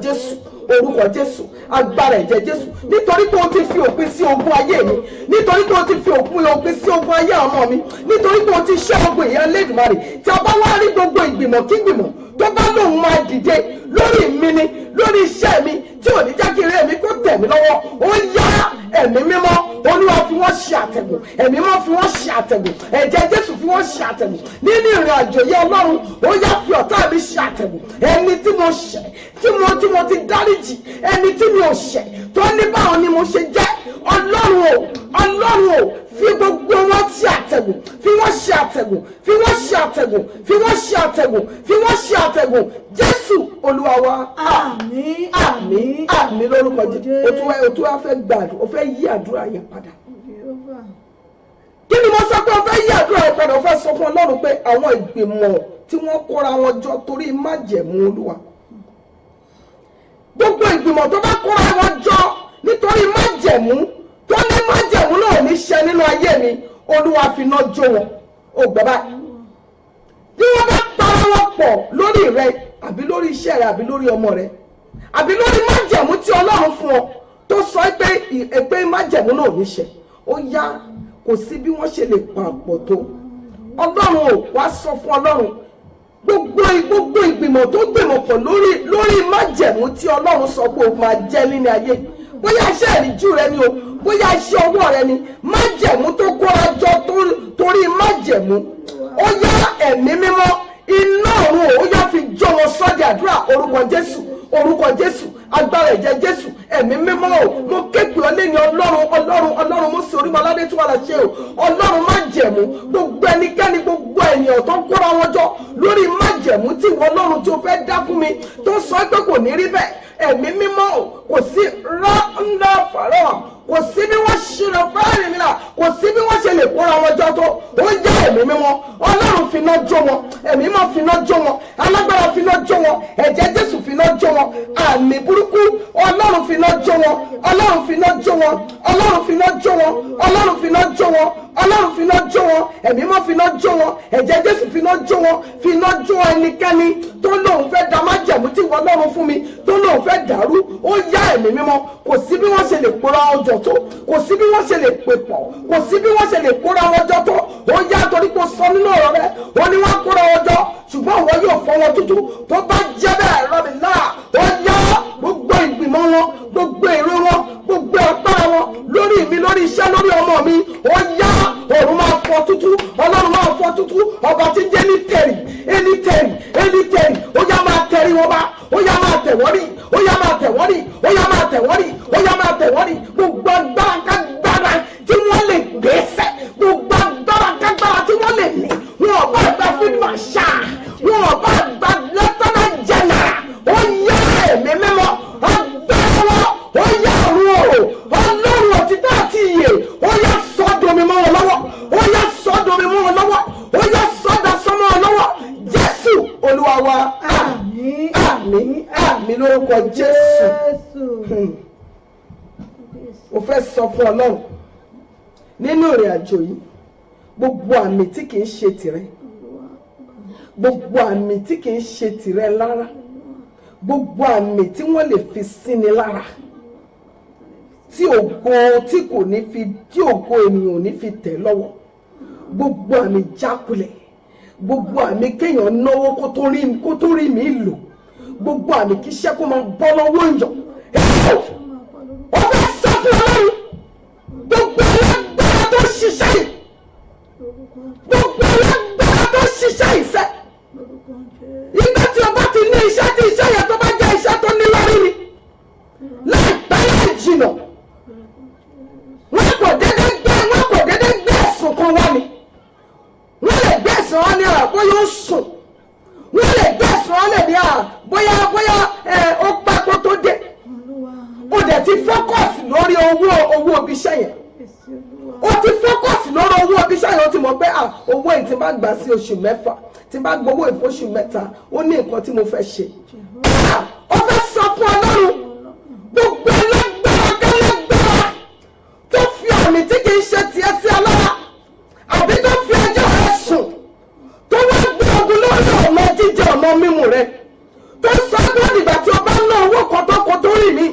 D: Jésù agbára ẹ̀jẹ̀ Jésù nítorí pé o ti fi òpin sí ogun ayé mi nítorí pé o ti fi òpin sí ogun ayé ọmọ mi nítorí pé o ti ṣẹ́ ogun ìyá Elédùmarè tí a bá wá rí gbogbo ìgbìmọ̀ kígbìmọ̀ tó bá lóun máa dìde lórí mi ni lórí iṣẹ́ mi tí ò ní jẹ́ kí ire mi kó tẹ̀ mí lọ́wọ́ ó yá ẹ̀mí mímọ́ Olúwa fi wọ́n ṣe àtẹ̀gùn ẹ̀mí mímọ́ fi wọ́n ṣe àtẹ̀gùn ẹ̀jẹ̀ Jésù fi wọ́n ṣe àtẹ̀gùn nínú ìrìn àjò yẹ Ọlọ́run ó yá fi ọ̀tá mi ṣe àtẹ̀gùn ẹni tí mo ṣẹ̀ tí mo ti dáríjì ẹni tí mi ò ṣẹ̀ tó ní báwọn ni mo ṣe jẹ́ Ọlọ́run o fi gbogbo wọn ṣe àtẹ̀gùn fi wọ́n ṣe àtẹ̀gùn fi wọ́n ṣe àtẹ̀gùn fi wọ́n ṣe àtẹ̀gùn fi wọ́n ṣe àtẹ̀gùn Jésù Olúwa wa. Àmín lórúkọ Jésù. O tún wá fẹ́ gbàdúrà o fẹ́ yí àdúrà yẹn padà. Kí ni mo sọ pé o fẹ́ yí àdúrà yẹn padà o fẹ́ sọ fún Ọlọ́run pé àwọn ìgbìmọ̀ tí wọ́n kóra wọn jọ torí májẹ̀mú Olúwa. Gbogbo ìgbìmọ̀ tó bá kóra wọn jọ nítorí májẹ̀mú tó ní májẹ̀mú náà ní ṣẹ nínú ayé mi Olúwa fi iná jó wọn. O gbọ́ báyìí tí wọ́n bá para wọn pọ̀ lórí rẹ àbí lórí iṣẹ́ rẹ àbí lórí ọmọ rẹ àbí lórí májẹ̀mú tí Ọlọ́run fún ọ tó sọ pé májẹ̀mú náà ní ṣẹ, ó yá kò sí bí wọ́n ṣe lè pàpọ̀ tó. Ọlọ́run ò wá sọ fún Ọlọ́run gbogbo ìgbìmọ̀ tó gbìmọ̀ pọ̀ lórí májẹ̀mú tí Ọlọ́run sọ pé o máa jẹ́ nínú ayé, bóyá iṣẹ́ ìríjú rẹ ni o, bóyá iṣẹ́ ọwọ́ rẹ ni, májẹ̀mú tó kóra jọ torí májẹ̀mú, ó yá ẹ̀mí mímọ́ iná ọ̀run ó yá fi jó wọn sọ́dẹ̀ àdúrà orúkọ Jésù, orúkọ Jésù, agbára ẹ̀jẹ̀ Jésù, ẹ̀mí mímọ́ o, mo képe ọ lẹ́yìn Ọlọ́run mo sì orí maládé tí wà láṣẹ o, Ọlọ́run májẹ̀mú gbogbo ẹnikẹ́ni gbogbo ènìyàn tó kóra wọn jọ lórí májẹ̀mú tí ìwọ Ọlọ́run tí o fẹ́ dá fún mi tó sọ pé kò ní rí bẹ́ẹ̀, ẹ̀mí mímọ́ o, kò sí ńlá fàárọ̀, kò sí bí wọ́n ṣìnà fáàrí mi náà, kò sí bí wọ́n ṣe lè kóra wọn jọ tó, ó jẹ́ ẹ̀mí mímọ́, Ọlọ́run finá jó wọn, ẹ̀mí mímọ́ finá jó wọn, alágbára finá jó wọn, ẹ̀jẹ̀ Jésù finá jó wọn, àmì burúkú Ọlọ́run finá jó wọn, Ọlọ́run finá jó wọn, Ọlọ́run finá jó wọn, Ọlọ́run finá jó wọn, Ọlọ́run finá jó wọn, ẹ̀mí mímọ́ finá jó wọn, ẹ̀jẹ̀ Jésù finá jó wọn, finá jó ẹnikẹ́ni tó lóun fẹ́ da májẹ̀mú tí ìwọ Ọlọ́run fún mi tó lóun fẹ́ dàrú, ó yá ẹ̀mí mímọ́, kò sí bí wọ́n ṣe lè kóra ọjọ́ tó, kò sí bí wọ́n ṣe lè pè pọ̀, kò sí bí wọ́n ṣe lè kóra ọjọ́ tó, ó yá torí kò sọ nínú ọ̀rọ̀ rẹ, ó ní wọ́n kóra ọjọ́ ṣùgbọ́n àwọn yóò fọ́ wọn tútù, tó bá jẹ́ bẹ́ẹ̀ rọ́bì náà, ó yá gbogbo ìgbìmọ̀ wọn, gbogbo èrò wọn, gbogbo agbára wọn lórí mi, lórí iṣẹ́, lórí ọmọ mi, ó yá òun máa fọ́ tútù, Ọlọ́run máa fọ́ tútù, ọba tí jẹ́ ní tẹ̀rì, ó yá máa tẹ̀rí wọn bá, ó yá máa tẹ̀ wọ́n rí, ó yá máa tẹ̀ wọ́n rí, ó yá máa tẹ̀ wọ́n rí, ó yá máa tẹ̀ wọ́n rí, gbogbo agbára kágbára tí wọ́n lè gbèsè, gbogbo agbára kágbára tí wọ́n lè ní, wọn ò bá gba fídíò àṣà, wọn ò bá gba lẹ́tọ́nà jẹ́nà, ó yá ẹ̀mí mímọ́, agbára wọn, ó yá ọ̀run o, Ọlọ́run òtítọ́ àti ìyè, ó yá sọ́dọ̀mí mọ́ wọn lọ́wọ́, ó yá sọ́dọ̀mí mọ́ wọn lọ́wọ́, ó yá sọ́dà sọ́mọ́ wọn lọ́wọ́, Jésù Olúwa wa, àmín àmín àmín lórúkọ Jésù. Mo fẹ́ sọ fún Ọlọ́run nínú ìrìn àjò yìí, gbogbo àmì tí kìí ṣe tìrẹ, gbogbo àmì tí kìí ṣe tìrẹ lára, gbogbo àmì tí wọ́n lè fi síni lára, tí ògo tí kò ní fi, tí ògo ènìyàn ò ní fi tẹ̀ lọ́wọ́, gbogbo àmì jákulẹ̀, gbogbo àmì kéèyàn náwó kó tó rí mi lò, gbogbo àmì kí iṣẹ́ kó máa bọ́ lọ́wọ́ èèyàn, ó fẹ́ sọ fún Ọlọ́run gbogbo alágbára tó ṣiṣẹ́ yìí, gbogbo alágbára tó ṣiṣẹ́ ìfẹ́, ìgbà tí o bá ti ní iṣẹ́ tí iṣẹ́ yẹn tó bá jẹ́ iṣẹ́ tó ní lórí ni, láìpẹ́ láì jìnà wọ́n kò dédé gbé ẹ̀sùn kan wá ni, wọ́n lè gbé ẹ̀sùn wọn ní bóyá ó sùn, wọ́n lè gbé ẹ̀sùn wọn lè ní bóyá ó pẹ́ kó tó dé, ó dẹ̀ ti fọ́kọ̀sì lórí owó ibi iṣẹ́ yẹn, ó ti fọ́kọ̀sì lórí owó ibi iṣẹ́ yẹn, ó ti mọ̀ pé owó yìí tí bá gbà sí oṣù mẹ́fà, tí bá gbowó ìfóṣù mẹ́ta, ó ní nǹkan tí mo fẹ́ ṣe. Ó fẹ́ sọ fún Ọlọ́run gbogbo ẹlẹ́gbẹ̀rún kẹ́lẹ́gbẹ̀rún tó fi àmì tí kì í ṣe tiẹ̀ sí alára, àbí tó fi ẹjọ́ rẹ̀ sùn, tó wá gbé ogun lórí ọ̀nà jíjẹ ọ̀nà mímu rẹ̀, tó sọ pé nígbà tí o bá ná owó kan tó rí mi,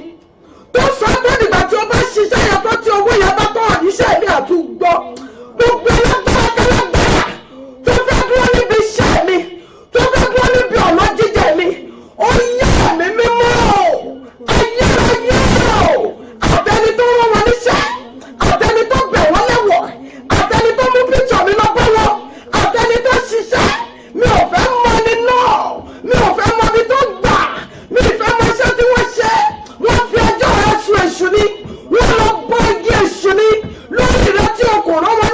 D: tó sọ pé nígbà tí o bá ṣiṣẹ́ yẹn tó tí owó yẹn bá tọ́ àníṣẹ́ mi àtúgbọ́, gbogbo ẹlẹ́gbẹ̀rún kẹ́lẹ́gbẹ̀rún tó fẹ́ dúró níbi iṣẹ́ mi, tó fẹ́ dúró níbi ọ̀nà jíjẹ mi, ó yá ẹ̀mí mímọ́ ayérayé o, àtẹni tó rán wọn níṣẹ́, àtẹni tó bẹ̀ wọ́n lẹ́wọ̀, àtẹni tó mú píṣọ̀ mi lọ bá wọn, àtẹni tó ṣiṣẹ́, mi ò fẹ́ mọ ẹni náà, mi ò fẹ́ mọ ibi tó gbà, mi ò fẹ́ mọ iṣẹ́ tí wọ́n ṣe, wọ́n fi ẹjọ́ rẹ̀ sun èṣù ni, wọ́n lọ bọ́ igi èṣù ni lórí rẹ̀ tí o kò rán wọn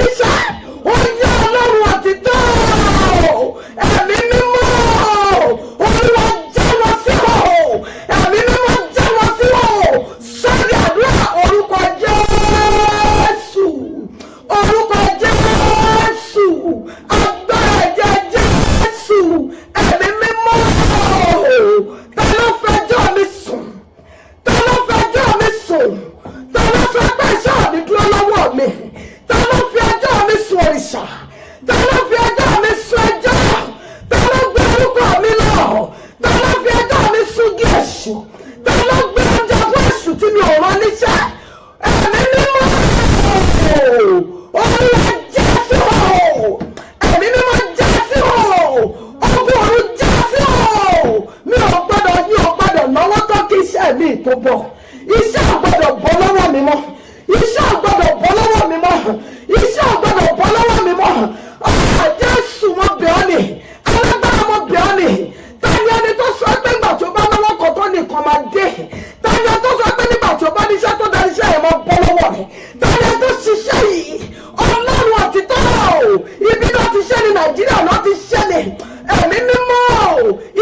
D: èṣù ta ló gbé oúnjẹ fún èṣù tí mi ò rán níṣẹ́ ẹ̀mí mímọ́ Olúwa Jésù ẹ̀mí mímọ́ Jésù ogun ọ̀run Jésù mi ò gbọ́dọ̀ náwó tó kí iṣẹ́ mi tó bọ̀ iṣẹ́ ò gbọ́dọ̀ bọ́ lọ́wọ́ mi mọ́ iṣẹ́ ò gbọ́dọ̀ bọ́ lọ́wọ́ mi mọ́ iṣẹ́ ò gbọ́dọ̀ bọ́ lọ́wọ́ mi mọ́ Jésù mo bẹ̀ ọ́ ni alágbára mo bẹ̀ ọ́ ni tani ẹni tó sọ pé nígbà tó bá lọ́wọ́ kan tó nìkan máa dé tani ẹni tó sọ pé nígbà tó bá níṣẹ́ tó darí iṣẹ́ yẹn máa bọ́ lọ́wọ́ rẹ̀ tani ẹni tó ṣiṣẹ́ yìí Ọlọ́run òtítọ́ ibi náà ti ṣe ní Nàìjíríà náà ti ṣe ní ẹ̀mí mímọ́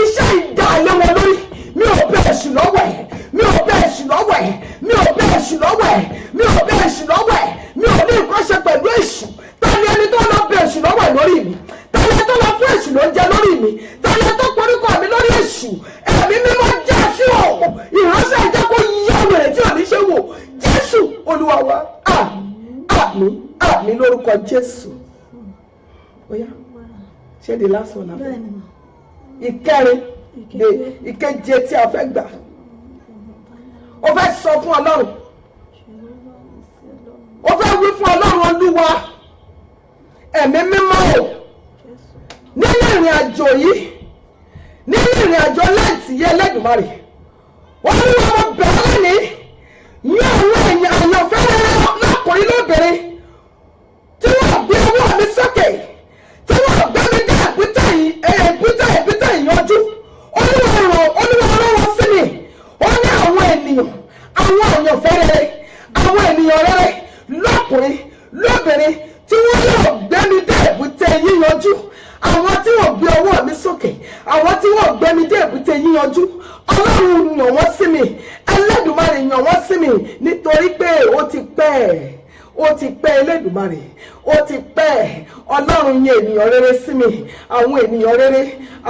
D: iṣẹ́ ìdá ilé wọn lórí mi ò bẹ̀ èṣù lọ́wọ́ ẹ̀ mi ò bẹ̀ èṣù lọ́wọ́ ẹ̀ mi ò bẹ̀ èṣù lọ́wọ́ ẹ̀ mi ò bẹ̀ èṣù lọ́wọ́ ẹ̀ mi ò ní nǹkan ṣe pẹ̀lú èṣù tani ẹni tó lọ bẹ̀ èṣù lọ́wọ́ ẹ̀ lórí mi tani ẹni tó lọ fún èṣù ló ń jẹ lórí mi tani ẹni tó koríko mi lórí èṣù ẹ̀mí mímọ́ jẹ́ sí ọ̀ ìránṣẹ́ ìjẹ́ kó yá wèrè tí ò ní ṣe wò Jésù Olúwa wa àmín lórúkọ Jésù oya ṣé the last one náà ìkẹrin ìkeje tí a fẹ́ gbà ó fẹ́ sọ fún Ọlọ́run ó fẹ́ wí fún Ọlọ́run Olúwa ẹ̀mí mímọ́ o nínú ìrìn àjò yìí nínú ìrìn àjò láìsí yẹ Ẹlẹ́dùmarè Olúwa mo bẹ̀ ọ́ lónìí ní àwọn èèyàn àyànfẹ́ lọ́kùnrin lóbìnrin tí wọ́n gbé ọwọ́ mi sókè tí wọ́n gbé mi dé èbúté ìyanjú Olúwa rán wọn sí mi ó ní àwọn ènìyàn àwọn àyànfẹ́ rere àwọn ènìyàn rere lọ́kùnrin lóbìnrin tí wọ́n yóò gbé mi dé èbúté yíyanjú àwọn tí wọ́n gbé ọwọ́ mi sókè àwọn tí wọ́n gbé mi dé èbúté yíyanjú Ọlọ́run yàn wọ́n sí mi Ẹlẹ́dùmarè yàn wọ́n sí mi nítorí pé ó ti pẹ́ Ẹlẹ́dùmarè ó ti pẹ́ Ọlọ́run yàn ènìyàn rere sí mi àwọn ènìyàn rere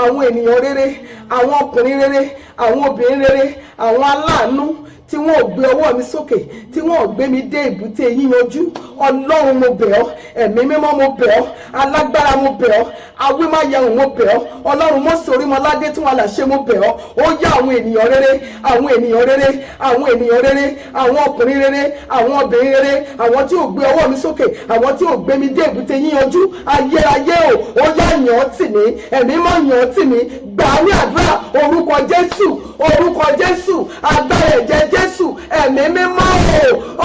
D: àwọn ọkùnrin rere àwọn obìnrin rere àwọn aláàánú tí wọ́n gbé ọwọ́ mi sókè tí wọ́n gbé mi dé èbúté yíyanjú Ọlọ́run mo bẹ̀ ọ́ ẹ̀mí mímọ́ mo bẹ̀ ọ́ alágbára mo bẹ̀ ọ́ awímáyẹ̀hùn mo bẹ̀ ọ́ Ọlọ́run mo sọ̀rí mọ́ ládé tí wọ́n là ṣe mo bẹ̀ ọ́ ó yá àwọn ènìyàn rere àwọn ọkùnrin rere àwọn obìnrin rere àwọn tí ò gbé ọwọ́ mi sókè àwọn tí ò gbé mi dé èbúté yíyanjú ayérayé ó yá yàn ọ́ tì mí ẹ̀mí mọ́ yàn ọ́ tì mí gbà á ní àdúrà orúkọ Jésù agbára ẹ̀jẹ̀ Jésù ẹ̀mí mímọ́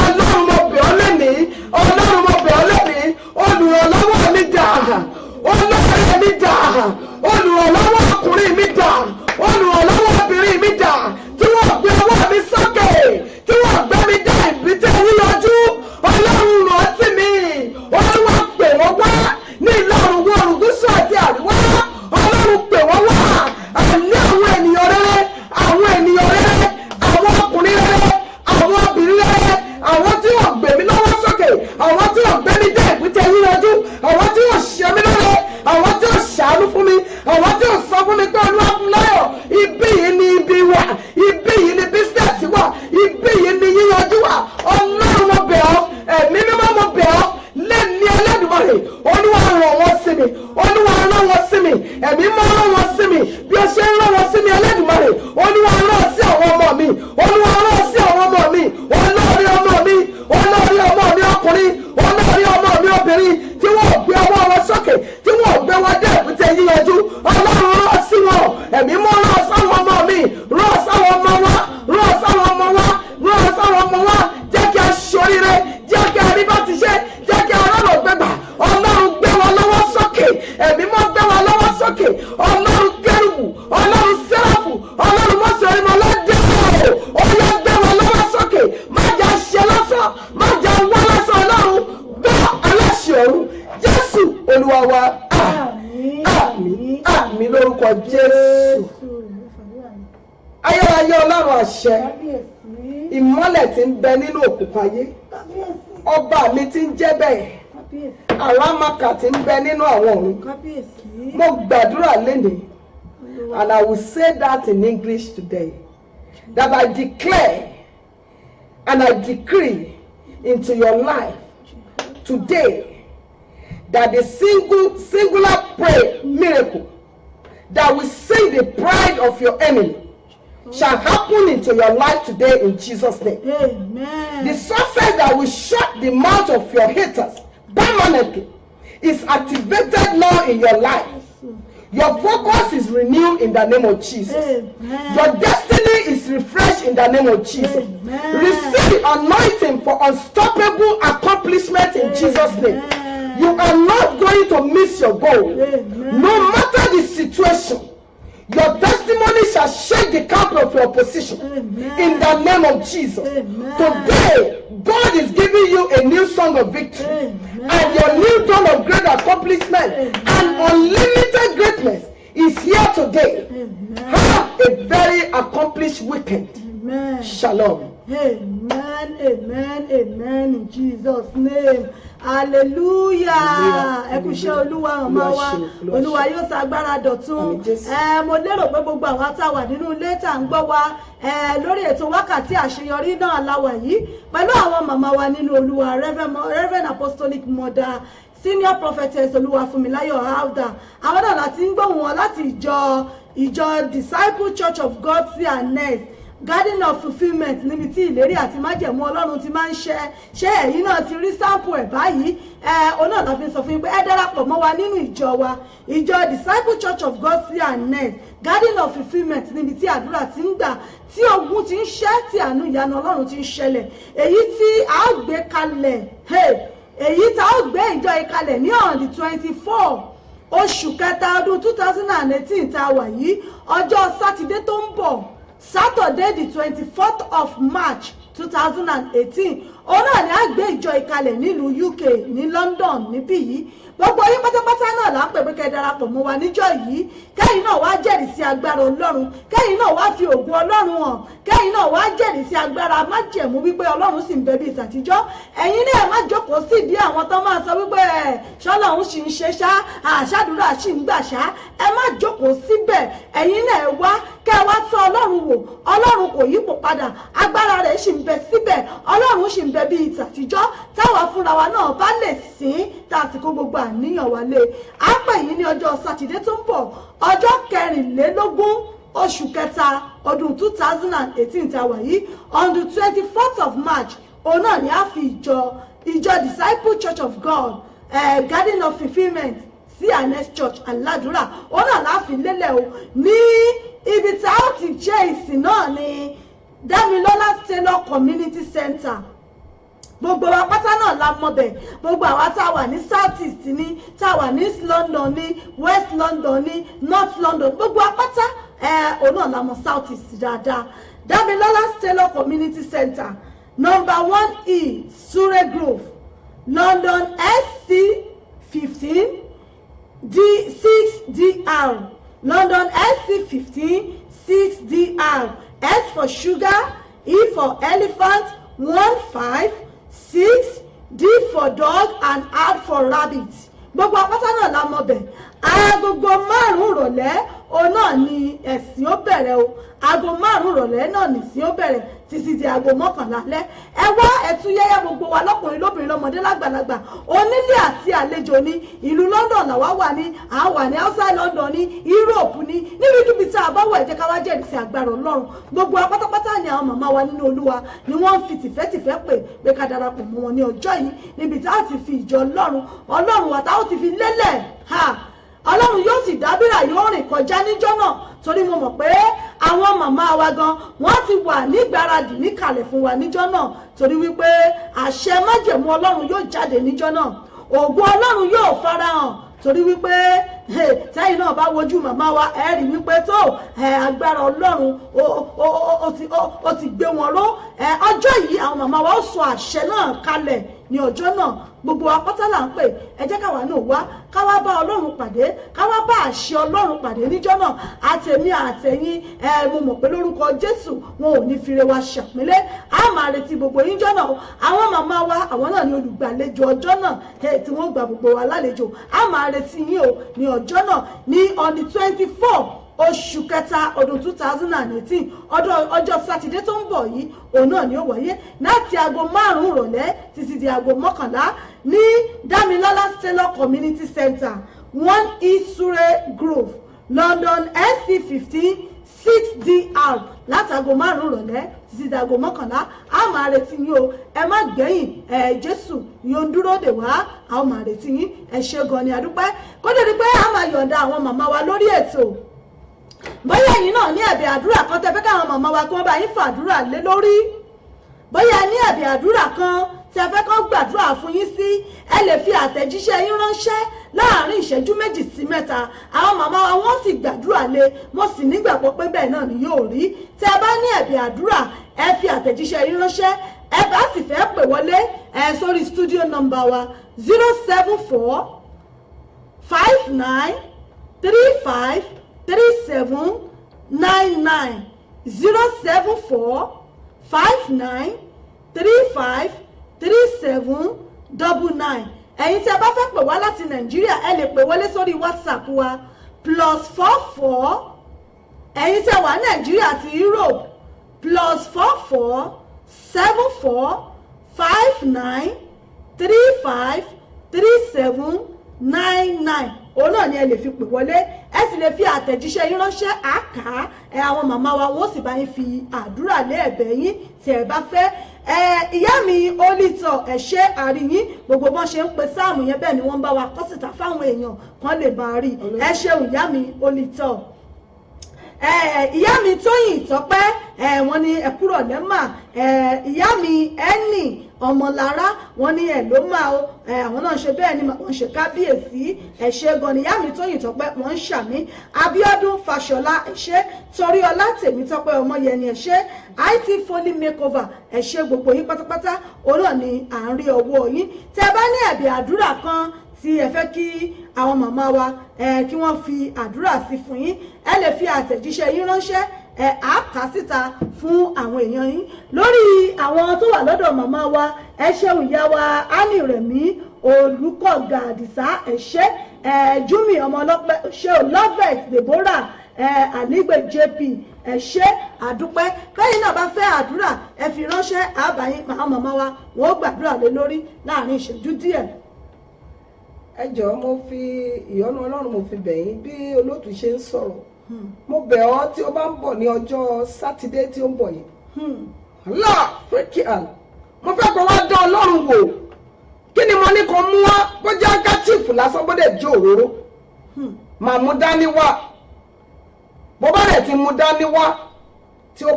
D: Ọlọ́run mo bẹ̀ ọ́ lónìí olùrànlọ́wọ́ mi dà olóore mi dà olùrànlọ́wọ́ ọkùnrin mi dà olùrànlọ́wọ́ obìnrin mi dà tí wọ́n gbé ọwọ́ mi sókè tí wọ́n gbé mi dé èbúté yíyanjú Ọlọ́run rán sí mi Olúwa pè wọ́n wá ní ìlà oòrùn gúúsù àti àríwá Ọlọ́run pè wọ́n wá àní àwọn ènìyàn rere àwọn ọkùnrin rere àwọn obìnrin rere àwọn tí wọ́n gbé mi lọ́wọ́ sókè àwọn tí wọ́n gbé mi dé èbúté yíyanjú àwọn tí wọ́n ṣe mí lóore àwọn tí wọ́n ṣàánú fún mi àwọn tí wọ́n sọ fún mi pé Olúwa fún láyọ̀ ibi yìí ni ibi wà ibi yìí ni bísíǹsì wà ibi yìí ni yíyanjú wà Ọlọ́run mo bẹ̀ ọ́ ẹ̀mí mímọ́ mo bẹ̀ ọ́ lẹ́ni Ẹlẹ́dùmarè Olúwa rán wọn sí mi Olúwa rán wọn sí mi ẹ̀mí mọ́ rán wọn sí mi bí ó ṣe ń rán wọn sí mi Ẹlẹ́dùmarè Olúwa rán sí àwọn ọmọ mi Olúwa rán sí àwọn ọmọ mi olórí ọmọ mi ọkùnrin olórí ọmọ mi obìnrin tí wọ́n gbé ọwọ́ wọn sókè tí wọ́n gbé wọn dé èbúté yíyanjú Ọlọ́run rán sí wọn ẹ̀mí mọ́ rán sáwọn ọmọ mi rán sáwọn ọmọ wa jẹ́ kí a ṣoríire jẹ́ kí a rí bá ti ṣe jẹ́ kí a rọ́rọ̀ gbẹgbà Ọlọ́run gbé wọn lọ́wọ́ sókè ẹ̀mí mọ́ gbé wọn lọ́wọ́ sókè Ọlọ́run kérúbù Ọlọ́run sẹ́ráfù Ọlọ́run mọ́sọ̀rí mọ́ lọ́dẹ́ ó yá gbé wọn lọ́wọ́ sókè má jà ṣe lásán má jà wá lásán Ọlọ́run gbọ́ aláṣẹ ọ̀run Jésù Olúwa wa àmín lórúkọ Jésù ayérayé Ọlọ́run àṣẹ ìmọ́lẹ̀ tí ń bẹ nínú òkùnkùn ayé ọba mi tí ń jẹ́ bẹ́ẹ̀ àrámàkà tí ń bẹ nínú àwọn ọ̀run mo gbàdúrà lénìí and I will say that in English today that I declare and I decree into your life today that the singular miracle that will see the pride of your enemy shall happen into your life today in Jesus' name.
C: Amen.
D: The success that will shut the mouth of your haters permanently is activated now in your life. Your focus is renewed in the name of Jesus.
C: Amen.
D: Your destiny is refreshed in the name of Jesus.
C: Amen.
D: Receive the anointing for unstoppable accomplishment in Jesus' name.
C: Amen.
D: You are not going to miss your goal.
C: Amen.
D: No matter the situation, your testimony shall shake the camp of your opposition.
C: Amen.
D: In the name of Jesus.
C: Amen.
D: Today, God is giving you a new song of victory.
C: Amen.
D: And your new dawn of great accomplishment and unlimited greatness is here today.
C: Amen.
D: Have a very accomplished weekend.
C: Amen.
D: Shalom.
C: Amen, amen, amen, in Jesus' name. Hallelujah. Ẹ kú iṣẹ́ Olúwa ọmọ wa. Olúwa yóò ṣagbára dọ̀tun. Mo lérò pé gbogbo àwọn tá a wà nínú ilé tá à ń gbọ́ wa lórí ètò wákàtí àṣeyọrí náà la wà yìí pẹ̀lú àwọn màmá wa nínú Olúwa Reverend Apostolic Mother Senior Prophetess Olúwafúnmiláyọ̀ Alda. Àwọn náà láti ń gbóhùn wọn láti ìjọ Disciple Church of God sí Anes Garden of Fulfilment níbi tí ìlérí àti májẹ̀mú Ọlọ́run ti máa ń ṣe ẹ̀yin náà ti rí sáǹpù ẹ̀ báyìí òun náà la fi sọ fún yín pé ẹ darapọ̀ mọ́ wa nínú ìjọ wa ìjọ Disciple Church of God sí Anes Garden of Fulfilment níbi tí àdúrà ti ń gbà tí ogun ti ń ṣẹ́ tí àánú ìyanu Ọlọ́run ti ń ṣẹlẹ̀ èyí tí a ó gbé kalẹ̀ èyí tá a ó gbé ìjọ yìí kalẹ̀ ní on the 24 oṣù kẹta ọdún 2018 tá a wà yìí ọjọ́ sátidé tó ń bọ̀ Saturday the 24th of March 2018 òun náà ni a gbé ìjọ ìkalẹ̀ nílùú UK ní London níbí yìí gbogbo yín pátápátá náà là ń pè pé kẹ́ darapọ̀ mọ́ wa níjọ́ yìí kẹ́yìn náà wá jẹ́rìí sí agbára Ọlọ́run kẹ́yìn náà wá fi ògo Ọlọ́run hàn kẹ́yìn náà wá jẹ́rìí sí agbára májẹ̀mú wípé Ọlọ́run sì ń bẹ bí ìtàtijọ́ ẹ̀yin náà má jókòó sí ìdí àwọn tó máa sọ wípé ṣọ́lọ́run sì ń ṣe ṣá àṣàdúrà sì ń gbà ṣá ẹ má jókòó síbẹ̀ ẹ̀yin náà wá kẹ́ wá tọ́ Ọlọ́run wò Ọlọ́run kò yípo padà agbára rẹ̀ sì ń bẹ síbẹ̀ Ọlọ́run sì ń bẹ bí ìtàtijọ́ táwa fúnra wa náà bá lè sìn tá a sì kó gbogbo àníyàn wa lé a pè yín ní ọjọ́ sátidé tó ń bọ̀ ọjọ́ 24 oṣù kẹta ọdún 2018 tá a wà yìí on the 24th of March òun náà ni a fi ìjọ Disciple Church of God Garden of Fulfilment sí Anes Church aládùúrà òun náà la fi lélẹ̀ o ní ibi tí a ó ti jẹ́ ìsìn náà ní Damilola Taylor Community Center gbogbo wa pátá náà la mọ̀ bẹ̀ gbogbo àwa tá a wà ní South East ní tá a wà ní East London ní West London ní North London gbogbo wa pátá òun náà la mọ̀ South East dáadáa Damilola Taylor Community Center number 1E Surrey Grove London SC 15 D6DR London SC 15 6DR S for sugar E for elephant 15 6 D for dog and R for rabbit gbogbo apáta náà la mọ̀ bẹ̀ agogo 5 rọ̀lẹ́ òun náà ni ẹ̀sìn ó bẹ̀rẹ̀ o aago 5 rọ̀lẹ́ náà nìsín ó bẹ̀rẹ̀ títí di aago 11 alẹ́ ẹ wá ẹ̀túnyẹ́yẹ́ gbogbo wa lọ́kùnrin lóbìnrin lọ́mọdé lágbàlagbà onílé àti àlejò ní ìlú London làwa wà ní àwa ní outside London ní Europe ní níbikíbi tí a bá wọ̀ ẹ jẹ́ ká wá jẹ́rìí sí agbára Ọlọ́run gbogbo apátápátá ni àwọn màmá wa nínú Olúwa ni wọ́n fi tìfẹ́tìfẹ́ pé ká darapọ̀ mọ́ wọn ní ọjọ́ yìí níbi tá a ti fi ìjọ Ọlọ́run wa tá a ti fi lélẹ̀ Ọlọ́run yóò sì dábìrà yóò rìn kọjá níjọ́ náà torí mo mọ̀ pé àwọn màmá wa gan wọ́n ti wà nígbáradì níkàlẹ̀ fún wa níjọ́ náà torí wípé àṣẹ májẹ̀mú Ọlọ́run yóò jáde níjọ́ náà ògo Ọlọ́run yóò farahàn torí wípé tẹ́yìn náà bá wojú màmá wa ẹ rí wípé tó agbára Ọlọ́run ó ti gbé wọn ró ọjọ́ yìí àwọn màmá wa ó sọ àṣẹ náà kalẹ̀ ní ọjọ́ náà gbogbo apátá là ń pè ẹ jẹ́ káwa náà wá káwá bá Ọlọ́run pàdé káwá bá àṣẹ Ọlọ́run pàdé níjọ́ náà àtẹ̀mí àtẹ̀yìn mo mọ̀ pé lórúkọ Jésù wọn ò ní fire wa ṣàpínlẹ̀ a máa retí gbogbo yíjọ́ náà àwọn màmá wa àwọn náà ní olùgbàlejò ọjọ́ náà tí wọ́n gba gbogbo wa lálejò a máa retí yín o ní ọjọ́ náà ní on the 24 oṣù kẹta ọdún 2018 ọjọ́ sátidé tó ń bọ̀ yìí òun náà ni ó wáyé láti aago 5 rọ̀lẹ́ títí di aago 11 ní Damilola Taylor Community Center 1E Surrey Grove London SC 15 6DR látago 5 ìrọ̀lẹ́ títí dago 11 a máa retí yín o ẹ má gbẹ̀yìn Jésù yóò ń dúró dè wá a máa retí yín ẹ ṣé gan ni àdúpẹ́ kó tó di pé a máa yọ̀ǹda àwọn màmá wa lórí ètò bóyá ẹ̀yin náà ní ẹ̀bẹ̀ àdúrà kan tẹ́ fẹ́ káwọn màmá wa kí wọ́n bá yín fàdúrà lé lórí bóyá ní ẹ̀bẹ̀ àdúrà kan tí ẹ fẹ́ kán gbàdúrà fún yín sí ẹ lè fi àtẹ̀jíṣẹ́ yín ránṣẹ́ láàrin ìṣẹ́jú 2 sí 3 àwọn màmá wa wọ́n sì gbàdúrà lé mo sì nígbàgbọ́ pé bẹ́ẹ̀ náà ni yóò rí tí ẹ bá ní ẹ̀bẹ̀ àdúrà ẹ fi àtẹ̀jíṣẹ́ yín ránṣẹ́ ẹ bá sì fẹ́ pè wọlé sórí studio number wa 074 59 35 37 99 074 59 35 3799 ẹ̀yin tí a bá fẹ́ pè wá láti Nàìjíríà ẹ lè pè wọlé sórí WhatsApp wa +44 ẹ̀yin tí a wà Nàìjíríà àti Europe +44 74 59 35 37 99 òun náà ni ẹ lè fi pè wọlé ẹ sì lè fi àtẹ̀jíṣẹ́ yín ránṣẹ́ àká àwọn màmá wa wọ́n sì bá yín fi àdúrà lé ẹ̀bẹ̀ yín tí ẹ bá fẹ́ ìyá mi Olítọ̀ ẹ ṣé àríyìn gbogbo bọ́n ṣe ń pe sáàmù yẹn bẹ́ẹ̀ ni wọ́n bá wa kọ síta fáwọn èèyàn kan lè bá rí ẹ ṣeun ìyá mi Olítọ̀ ìyá mi Tóyìn Tọ́pẹ́ wọ́n ní ẹ kúrò lẹ́mà ìyá mi Ẹnì Ọmọlára wọ́n ní ẹ ló máa o àwọn náà ṣe bẹ́ẹ̀ ni wọ́n ṣe kábíyèsí ẹ ṣé gan ni ìyá mi Tóyìn Tọ́pẹ́ wọ́n ń ṣàmì Abíọ́dún Fàṣọlá ẹ ṣé Toríọlá Tèmítọ́pẹ́ Ọmọyẹni ẹ ṣé IT Foley Makeover ẹ ṣé gbogbo yín pátápátá òun náà ni à ń rí ọwọ́ yín tẹ́ bá ní ẹ̀bẹ̀ àdúrà kan tí ẹ fẹ́ kí àwọn màmá wa kí wọ́n fi àdúrà sí fún yín ẹ lè fi àtẹ̀jíṣẹ́ yín ránṣẹ́ àáká síta fún àwọn èèyàn yín lórí àwọn tó wà lọ́dọ̀ màmá wa ẹ ṣeun ìyá wa Annie Rẹ̀mí Olùkọ̀gà Àdìsá ẹ ṣé Júmi Ọmọlọ́pẹ́ ṣe ò Lovet Deborah Ànígbè JP ẹ ṣé àdúpẹ́ lẹ́yìn náà bá fẹ́ àdúrà ẹ fi ránṣẹ́ àbáyín àwọn màmá wa wọ́n gbàdúrà lé lórí láàrin ìṣẹ́jú díẹ̀.
D: ẹ jọ̀ọ́ mo fi ìyọ́nú Ọlọ́run mo fi bẹ̀ yín bí olóòtú ṣe ń sọ̀rọ̀ mo bẹ̀ ọ́ tí ó bá ń bọ̀ ní ọjọ́ sátidé tí ó ń bọ̀ yìí Allah freakial mo fẹ́ kó wá dán Ọlọ́run wò kí ni mo ní kó mú wá bó jẹ́ gátíìfù lásán bó dẹ̀ jẹ́ òróró màá mú dání wá bó bá rẹ̀ ti mú dání wá tí ó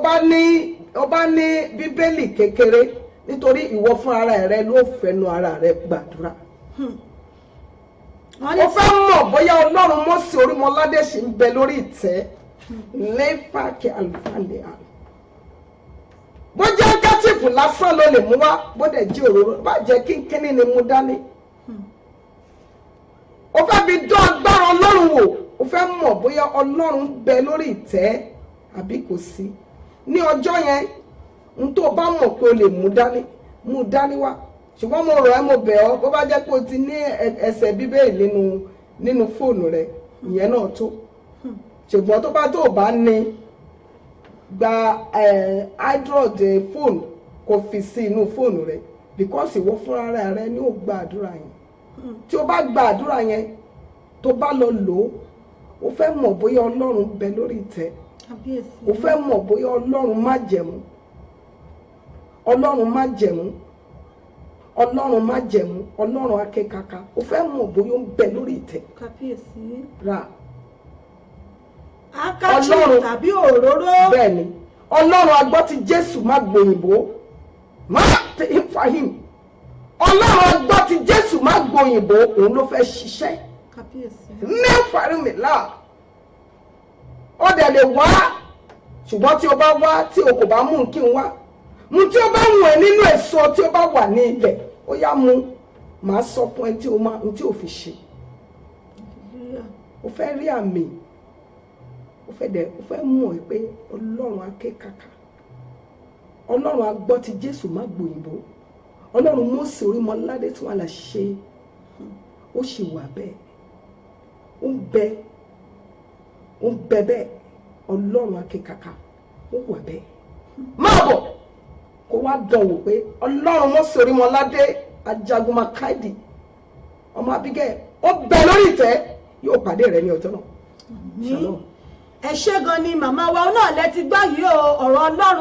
D: bá ní bíbélì kékeré nítorí ìwọ fún ara rẹ ló fẹnu ara rẹ gbàdúrà ó fẹ́ mọ̀ bóyá Ọlọ́run Mósè Orímọládé ṣì ń bẹ lórí ìtẹ́ lẹ́fàkì àlùfáàlẹ̀ àlù bó jẹ́ kátìfù lásán ló lè mú wá bó dẹ̀ jí òróró bá jẹ́ kínkínní ni mú dání ó fẹ́ fi dán agbára Ọlọ́run wò ó fẹ́ mọ̀ bóyá Ọlọ́run ń bẹ lórí ìtẹ́ àbí kò sí ní ọjọ́ yẹn n tó bá mọ̀ pé o lè mú dání wá ṣùgbọ́n mo rọ̀ ẹ́ mo bẹ̀ ọ́ bó bá jẹ́ pé o ti ní ẹsẹ̀ bíbélì nínú fóònù rẹ ìyẹn náà tó ṣùgbọ́n tó bá tó bá ní gba android fóònù kò fi sí inú fóònù rẹ because ìwọ fúnra rẹ ni ó gba àdúrà yẹn tí o bá gba àdúrà yẹn tó bá lọ lò ó o fẹ́ mọ̀ bóyá Ọlọ́run bẹ lórí ìtẹ́ o fẹ́ mọ̀ bóyá Ọlọ́run májẹ̀mú Ọlọ́run akékaka o fẹ́ mọ̀ bóyá ó ń bẹ lórí ìtẹ́ ra
C: Ọlọ́run tàbí òróró
D: bẹ́ẹ̀ ni Ọlọ́run agbọ́ ti Jésù má gbòyìnbó má tẹ̀ fàhìm Ọlọ́run agbọ́ ti Jésù má gbòyìnbó òun ló fẹ́ ṣiṣẹ́ ní farimila ó dẹ̀ lè wá ṣùgbọ́n tí o bá wá tí o kò bá mú kí n wá mú tí o bá wù ẹ́ nínú èso tí o bá wà ní ilẹ̀ ó yá mú màá sọ fún ẹ tí o fi ṣe o fẹ́ rí àmì o fẹ́ mọ̀ ẹ́ pé Ọlọ́run akékaka Ọlọ́run agbọ́ ti Jésù má gbòyìnbó Ọlọ́run Mósè Orímọládé tí wọ́n là ṣe ó ṣì wà bẹ́ẹ̀ ó ń bẹ bẹ́ẹ̀ Ọlọ́run akékaka ó wà bẹ́ẹ̀ máa bọ̀ kó wá dánwò pé Ọlọ́run Mósè Orímọládé Ajagunmakáìdì ọmọ Abigail ó bẹ lórí ìtẹ́ yóò pàdé rẹ ní ọjọ́ náà. Shalom.
C: ẹ ṣé gan ni màmá wa náà lẹ ti gbọ́ yìí o, ọ̀rọ̀ Ọlọ́run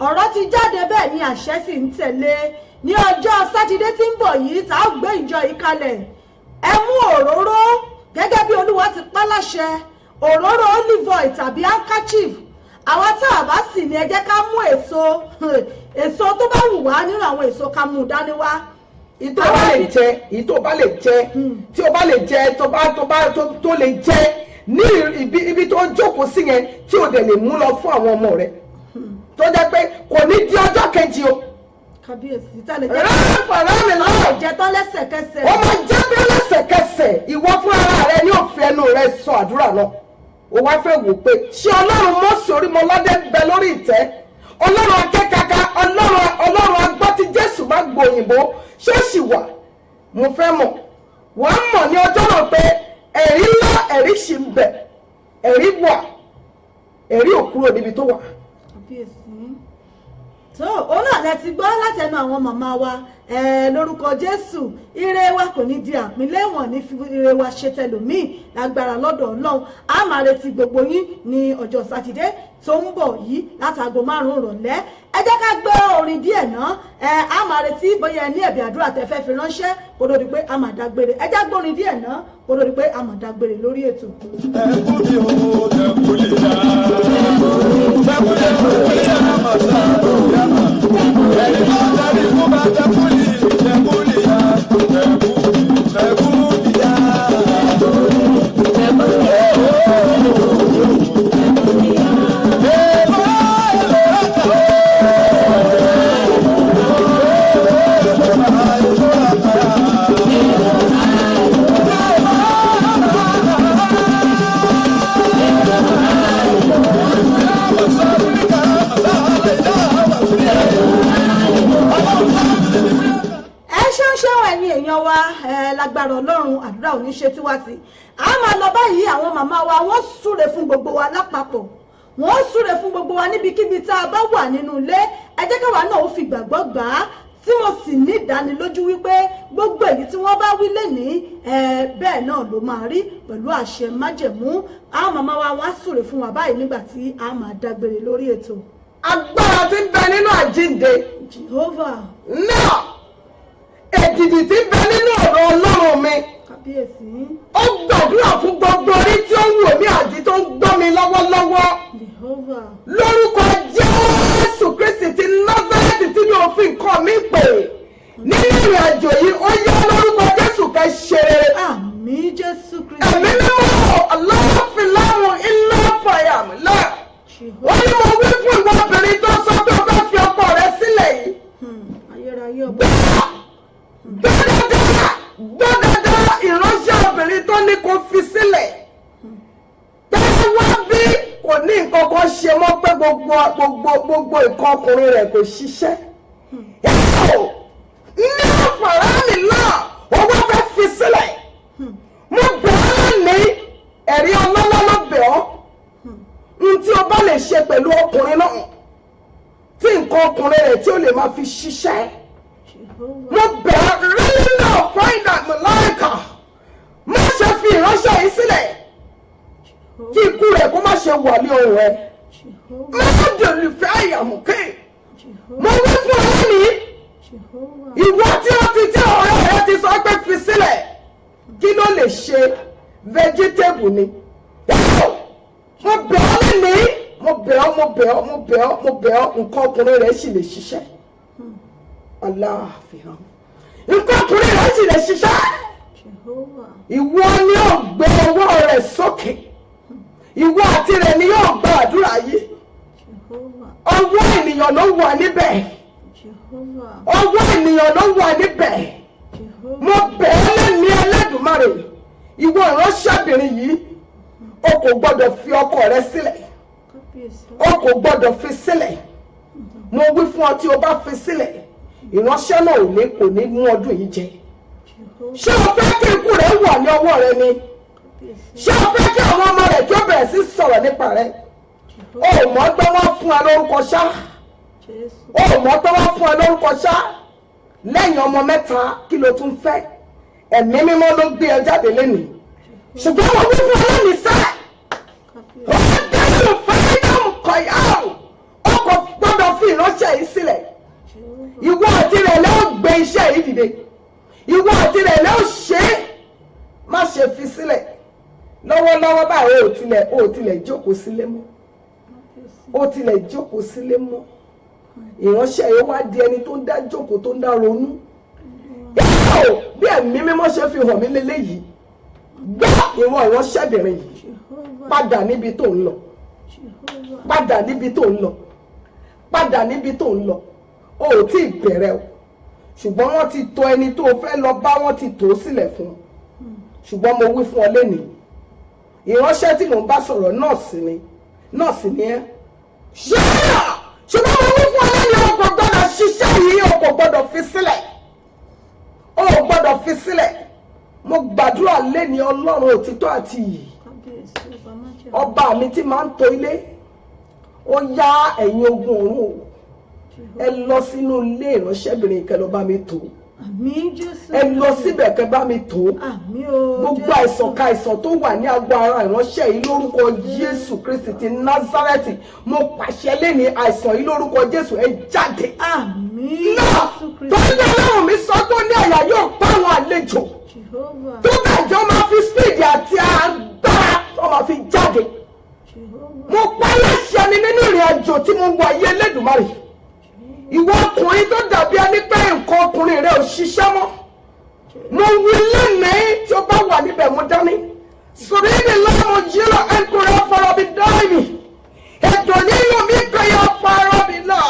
C: ọ̀rọ̀ ti jáde bẹ́ẹ̀ ni àṣẹ sì ń tẹ̀lé. Ní ọjọ́ sátidé tí ń bọ̀ yìí tá a gbé ìjọ yìí kalẹ̀, ẹ mú òróró gẹ́gẹ́ bí Olúwa ti pa láṣẹ, òróró olive oil tàbí handkerchief. Àwọn tá a bá sì ní ẹ jẹ́ ká mú èso tó bá wù wá nínú àwọn èso ká mú dání wá.
D: Ìtò bá lè jẹ tí o bá lè jẹ tó lè jẹ ní ibi tó jókòó sí yẹn tí o dẹ̀ lè mú lọ fún àwọn ọmọ rẹ tó jẹ́ pé kò ní di ọjọ́ kejì o.
C: Kábíyèsí tẹ́lẹ̀ jẹ́ tán lẹ́sẹ̀kẹsẹ̀.
D: Ó máa jẹ́ tán lẹ́sẹ̀kẹsẹ̀. Ìwọ fún ara rẹ ní òfin ẹnu rẹ sọ àdúrà náà. Ó wá fẹ́ wò pé ṣé Ọlọ́run Mósè Orímọládé bẹ lórí ìtẹ́? Ọlọ́run akẹ́kàkà, Ọlọ́run agbọ́ tí Jésù bá gbòyìnbó ṣé ó sì wà? Mo fẹ́ mọ̀. Wà á mọ̀ ní ọjọ́ náà pé ẹ̀rí ńlá ẹ̀rí ṣì ń bẹ. Ẹ̀rí wà. Ẹ̀rí ò kúrò níbi tó wà.
C: So òun náà lẹ ti gbọ́ láti ẹnu àwọn màmá wa lórúkọ Jésù, ire wa kò ní di àpínlẹ̀ wọn ní fi ire wa ṣe tẹlòmíì lágbára lọ́dọ̀ Ọlọ́run. A máa retí gbogbo yín ní ọjọ́ sátidé tó ń bọ̀ yìí látago 5 ìrọ̀lẹ́. Ẹ jẹ́ ká gbé orin díẹ̀ náà, a máa retí bóyá ẹ ní ẹ̀bì àdúrà tẹ́ fẹ́ fi ránṣẹ́ kó tó di pé a máa dágbére. Ẹ jẹ́ gbórin díẹ̀ náà kó tó di pé a máa dágbére lórí ètò. Lágbára Ọlọ́run àdúrà ò ní ṣe tiwa sí. A máa lọ báyìí, àwọn màmá wa wọ́n súre fún gbogbo wa lápapọ̀, wọ́n súre fún gbogbo wa níbikíbi tá a bá wà nínú ilé. Ẹ jẹ́ káwa náà ó fi gbàgbọ́ gbà á, tí mo sì ní ìdánilójú wípé gbogbo èyí tí wọ́n bá wí lénìí bẹ́ẹ̀ náà ló máa rí pẹ̀lú àṣẹ májẹ̀mú. Àwọn màmá wa wá súre fún wa báyìí nígbà tí a máa dágbére lórí ètò.
D: Agbára tí ń bẹ nínú àjíǹde
C: Jehovah
D: náà, èdìdì tí ń bẹ nínú ọ̀rọ̀ Ọlọ́run mi.
C: Kábíyèsí.
D: Ó gbàdúrà fún gbogbo orí tí ó ń wò mí àti tó ń gbọ́ mi lọ́wọ́lọ́wọ́.
C: Jehovah.
D: Lórúkọ Jésù Kristi ti Násárẹ́tì tí mi ò fi nǹkan mi pè. Nínú ìrìn àjò yìí, ó yá lórúkọ Jésù kẹ́ ṣe rere.
C: Àmín Jésù Kristi.
D: Ẹ̀mí mímọ́ aláàfin láwọn iná fàyàmù náà. Ó ní mo wí fún ìwọ obìnrin tó sọ pé o bá fi ọkọ rẹ sílẹ̀ yìí.
C: Ayérayé ọba.
D: Gbọ́dọ̀dọ̀ ìránṣẹ́ obìnrin tó ní kó fi sílẹ̀. Bẹ́ẹ̀ wá bí kò ní nǹkan kan ṣe mọ́ pé gbogbo nǹkan ọkùnrin rẹ̀ kò ṣiṣẹ́. Ní àfàrà mi náà, ó wá fẹ́ fi sílẹ̀. Mo bẹ̀ ọ́ ní ẹ̀rí ọlọ́lọ́ ló bẹ̀ ọ́. N tí o bá lè ṣe pẹ̀lú ọkùnrin náà, tí nǹkan ọkùnrin rẹ̀ tí ó lè máa fi ṣiṣẹ́. Mo bẹ̀ ọ́ really now find out Màláíkà. Má ṣe fi ìránṣẹ́ yìí sílẹ̀. Kí ikú rẹ̀ kó má ṣe wà ní ohùn rẹ̀. Má dòlù fẹ́ àyàmùké. Mo wí fún ọ ní. Ìwọ tí ọ̀rẹ́ rẹ ti sọ pé fi sílẹ̀. Kí ló lè ṣe? Vegetable ni. Mo bẹ̀ ọ́ lẹ́nìí. Mo bẹ̀ ọ́ nǹkan ọkùnrin rẹ̀ sì lè ṣiṣẹ́. Aláàfihàn. Nǹkan ọkùnrin rẹ̀ sì lè ṣiṣẹ́. Ìwọ ni yóò gbé ọwọ́ rẹ̀ sókè. Ìwọ àti rẹ̀ ni yóò gba àdúrà yìí. Ọwọ́ ènìyàn ló wà níbẹ̀. Ọwọ́ ènìyàn ló wà níbẹ̀. Mo bẹ̀ ọ́ lẹ́ni Ẹlẹ́dùmarè. Ìwọ ìránṣẹ́bìnrin yìí, o kò gbọ́dọ̀ fi ọkọ rẹ sílẹ̀. O kò gbọ́dọ̀ fi sílẹ̀. Mo wí fún ọ tí o bá fi sílẹ̀, ìránṣẹ́ náà kò ní mú ọdún yìí jẹ. Ṣé o fẹ́ kí ikú rẹ̀ wà ní ọwọ́ rẹ ni? Ṣé o fẹ́ kí àwọn ọmọ rẹ̀ kí ó bẹ̀rẹ̀ sí sọ̀rọ̀ nípa rẹ̀? O mọ̀ pé wọ́n fún ẹ lórúkọ ṣá. O mọ̀ pé wọ́n fún ẹ lórúkọ ṣá. Lẹ́yìn ọmọ 3 kí ló tún fẹ́? Ẹ̀mí mímọ́ ló gbé ẹ jáde lénìí. Ṣùgbọ́n wọ́n wí fún ọ lónìí sẹ́. dìde ìwọ àti rẹ̀ ló ṣe é má ṣe fi sílẹ̀ lọ́wọ́lọ́wọ́ báyìí ó tilẹ̀ jókòó sílé mọ́ ó tilẹ̀ jókòó sílé mọ́ ìránṣẹ́ yóò wá di ẹni tó ń dá jókòó tó ń dá ronú bí ẹ̀mí mímọ́ ṣe fi hàn mí lélẹ́yìí gbá ìwọ ìránṣẹ́bìnrin yìí padà níbi tó ń lọ padà níbi tó ń lọ padà níbi tó ń lọ o ò tí ì bẹ̀rẹ̀ o ṣùgbọ́n wọ́n ti tò ẹni tó fẹ́ lọ bá wọ́n ti tò ó sílẹ̀ fún ṣùgbọ́n mo wí fún ọ lẹ́nìí ìránṣẹ́ tí mò ń bá sọ̀rọ̀ nọ́ọ̀sì ni ẹ́ ṣùgbọ́n mo wí fún ọ lẹ́nìí o kò gbọ́dọ̀ ṣiṣẹ́ yìí o kò gbọ́dọ̀ fi sílẹ̀ o ò gbọ́dọ̀ fi sílẹ̀ mo gbàdúrà lẹ́nìí ọlọ́run òtítọ́ àti iyì ọba mi tí máa ń tò ilé ó yá ẹ̀yin ogun ọ̀run o ẹ lọ sínú ilé ìránṣẹ́bìnrin kẹ́ lọ bá mi tò ẹ lọ síbẹ̀ kẹ́ bá mi tò gbogbo àìsàn ká àìsàn tó wà ní agbo ara ìránṣẹ́ yìí lórúkọ Jésù Kristi ti Násárẹ́tì mo pàṣẹ lẹ́ni àìsàn yìí lórúkọ Jésù ẹ jáde náà tó ní ọlọ́run mi sọ tó ní àyà yóò pa àwọn àlejò tó bẹ̀jọ́ máa fi speed àti agbára tó máa fi jáde mo pa láṣẹ mi nínú ìrìn àjò tí mo wà yé Elédùmarè ìwọ ọkùnrin tó dàbí ẹni pé nǹkan ọkùnrin rẹ ò ṣiṣẹ́ mọ́ mo wí lónìí tí ó bá wà níbẹ̀ mo dání sọ̀rọ̀ ìdí lọ́mọ jílọ ẹnkùnrin ọ̀fọ̀rọ̀ mi dáìmì ètò nínú mi kẹyọ ọ̀fọ̀rọ̀ mi náà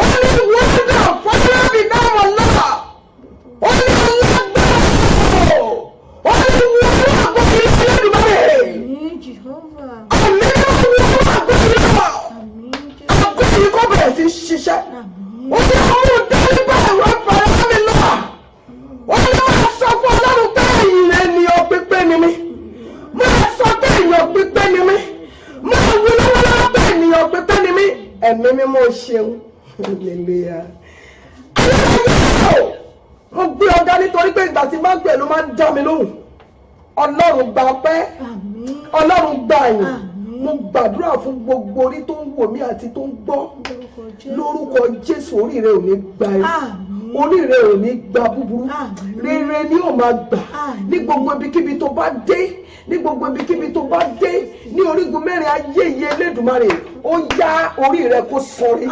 D: ó ní wọ́ndà ọ̀fọ̀rọ̀ mi náà mọ̀ náà ó ní alágbára ó ní wọ́n àgbọ̀ ilé Ẹlẹ́dùmarè àmì náà wọ́n àgbọ̀ ilé wa àgbọ̀ yìí kò bẹ̀rẹ̀ sí ṣiṣẹ́ ó ní àwọn òdárí bá ẹ̀rọ ọ̀fọ̀rọ̀ mi náà ó ní wọ́n sọ fún Ọlọ́run pé ènìyàn pípé ni mí máa sọ pé ènìyàn pípé ni mí máa wí lọ́wọ́lọ́wọ́ pé ènìyàn pípé ni mí ẹ̀mí mímọ́ ṣeun hallelujah. mo gbé ọ̀gá nítorí pé ìgbà tí máa ń pè ló máa ń dá mi lóhùn Ọlọ́run gba ọpẹ́ Ọlọ́run gba àyìn mo gbàdúrà fún gbogbo orí tó ń wò mí àti tó ń gbọ́ lórúkọ Jésù orí rẹ ò ní gba ẹ orí rẹ ò ní gba búburú rere ni ó máa gbà ní gbogbo ibikíbi tó bá dé ní gbogbo ibikíbi tó bá dé ní orígun mẹ́rin ayé iye Elédùmarè ó yá orí rẹ kó sọrí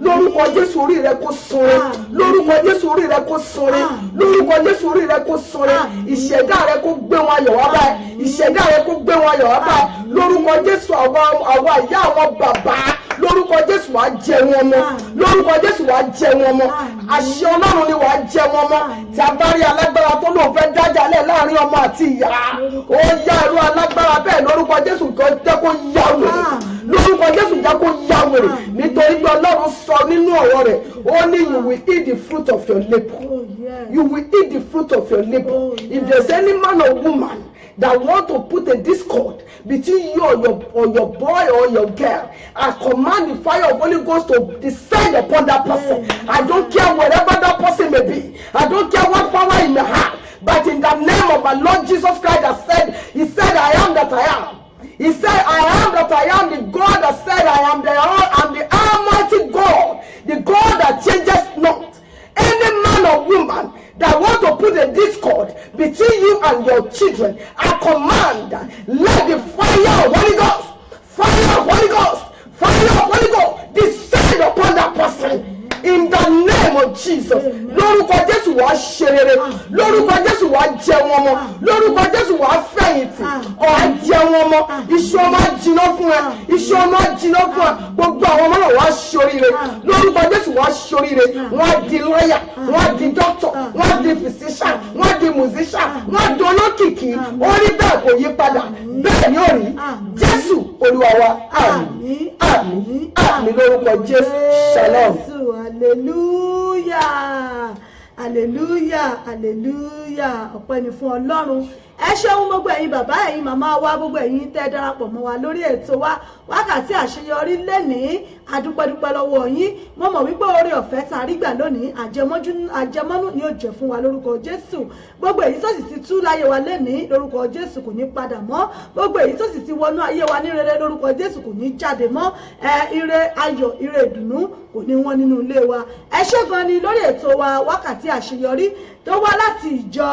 D: lórúkọ Jésù orí rẹ kó sọrí lórúkọ Jésù orí rẹ kó sọrí lórúkọ Jésù orí rẹ kó sọrí ìṣẹ̀dá rẹ kó gbé wọn ayọ̀ wá báyìí ìṣẹ̀dá rẹ kó gbé wọn ayọ̀ wá báyìí lórúkọ Jésù àwa ìyá àwọn bàbá lórúkọ Jésù wàá jẹ wọn mọ́ lórúkọ Jésù wàá jẹ wọn mọ́ àṣẹ Ọlọ́run ni wàá jẹ wọn mọ́ tí a bá rí alágbára tó lóun fẹ́ dájálẹ̀ láàrin ọmọ àti ìyá ó yá irú alágbára bẹ́ẹ̀ lórúkọ Jésù kan jẹ́ kó yá wèrè lórúkọ Jésù jẹ́ kó yá wèrè nítorí pé Ọlọ́run sọ nínú ọ̀rọ̀ rẹ̀ ó ní you will eat the fruit of your labour you will eat the fruit of your labour if there is any man or woman that want to put a discord between you or your boy or your girl, I command the fire of Holy Ghost to descend upon that person. I don't care wherever that person may be. I don't care what power he may have. But in the name of my Lord Jesus Christ, He said, I am that I am. He said, I am that I am, the God that said, I'm the Almighty God, the God that changes not. Any man or woman that want to put a discord between you and your children, I command, let the fire of Holy Ghost, fire of Holy Ghost, fire of Holy Ghost descend upon that person. In the name of Jesus. Lórúkọ Jésù wàá ṣe rere. Lórúkọ Jésù wàá jẹ wọn mọ́. Lórúkọ Jésù wàá fẹ̀yìntì. Wàá jẹ wọn mọ́. Iṣẹ́ ọmọ jiná fún ẹ. Iṣẹ́ ọmọ jiná fún ẹ. Gbogbo àwọn ọmọ náà wàá ṣoríire. Lórúkọ Jésù wàá ṣoríire. Wọ́n á di lọ́yà. Wọ́n á di dọ́kítọ̀. Wọ́n á di physician. Wọ́n á di musician. Wọ́n á di olókìkí. Orí bẹ́ẹ̀ kò yí padà. Bẹ́ẹ̀ ni ó rí. Jésù Olúwa wa. Àmín. Àmín. Àmín lórúkọ Jésù. Shalom.
C: Hallelujah, hallelujah, hallelujah. Ọpẹ́ ni fún Ọlọ́run. ẹ ṣeun gbogbo ẹ̀yin bàbá ẹ̀yin màmá wa gbogbo ẹ̀yin tẹ́ darapọ̀ mọ́ wa lórí ètò wa wákàtí àṣeyọrí lénìí adúpẹ́dúpẹ́ lọ́wọ́ yín mo mọ̀ wípé oore ọ̀fẹ́ tá a rí gbà lónìí àjẹmọ́nú ni yóò jẹ́ fún wa lórúkọ Jésù gbogbo èyí tó sì ti tú láyé wa lénìí lórúkọ Jésù kò ní padà mọ́ gbogbo èyí tó sì ti wọnú ayé wa ní rere lórúkọ Jésù kò ní jáde mọ́ ire ayọ̀ ire ìdùnnú kò ní wọ́n nínú ilé wa ẹ ṣé gan ni lórí ètò wa wákàtí àṣeyọrí tó wá láti ìjọ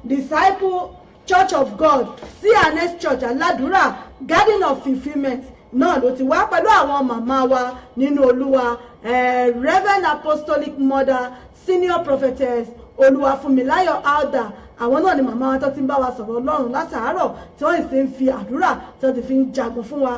C: Disciple Church of God CNS Church Aládùúrà Garden of Fulfilment náà ló ti wá pẹ̀lú àwọn màmá wa nínú Olúwa Reverend Apostolic Mother Senior Prophetess Olúwafúnmiláyọ̀ Alda àwọn náà ni màmá wa tó ti ń bá wa sọ̀rọ̀ Ọlọ́run látàárọ̀ tí wọ́n sì ń fi àdúrà tí wọ́n ti fi ń jagun fún wa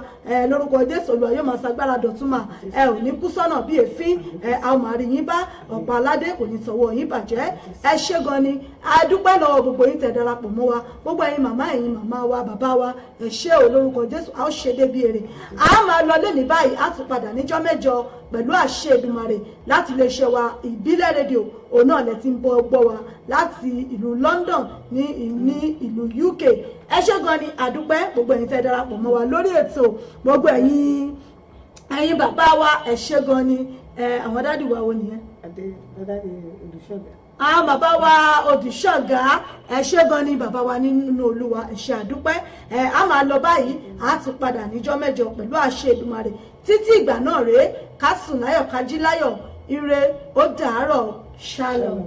C: lórúkọ Jésù Olúwa yóò máa ṣagbára dọ̀tún mà ẹ ò ní kú sọ́nà bí èéfín a ó máa rí yín bá ọ̀pọ̀ aládé kò ní sọ̀wọ́ yín bàjẹ́ ẹ ṣé gan ni a dúpẹ́ lọ́wọ́ gbogbo yín tẹ́ darapọ̀ mọ́ wa gbogbo ẹ̀yin màmá wa bàbá wa ẹ ṣé o lórúkọ Jésù a ó ṣe débi èrè a máa lọ lẹ́ni báyìí a tún padà níjọ́ mẹ́jọ pẹ̀lú àṣẹ Èdùmàrè láti lè ṣe wa ìbílẹ̀ rédíò òun náà lẹ ti ń gbọ́ wa láti ìlú London ní ìlú UK ẹ ṣé gan ni àdúpẹ́ gbogbo ẹ̀yin tẹ́ darapọ̀ mọ́ wa lórí ètò gbogbo ẹ̀yin bàbá wa ẹ ṣé gan ni àwọn dádì wa wo nìyẹn. àwọn bàbá wa Odùṣọ̀gá ẹ ṣé gan ni bàbá wa nínú Olúwa ẹ ṣé àdúpẹ́ a máa lọ báyìí a tún padà níjọ́ mẹ́jọ pẹ̀lú àṣẹ Èdùmàrè títí ìgbà náà rèé ká sùn láyọ̀ ká jí láyọ̀ ire ó dàárọ̀ shalom.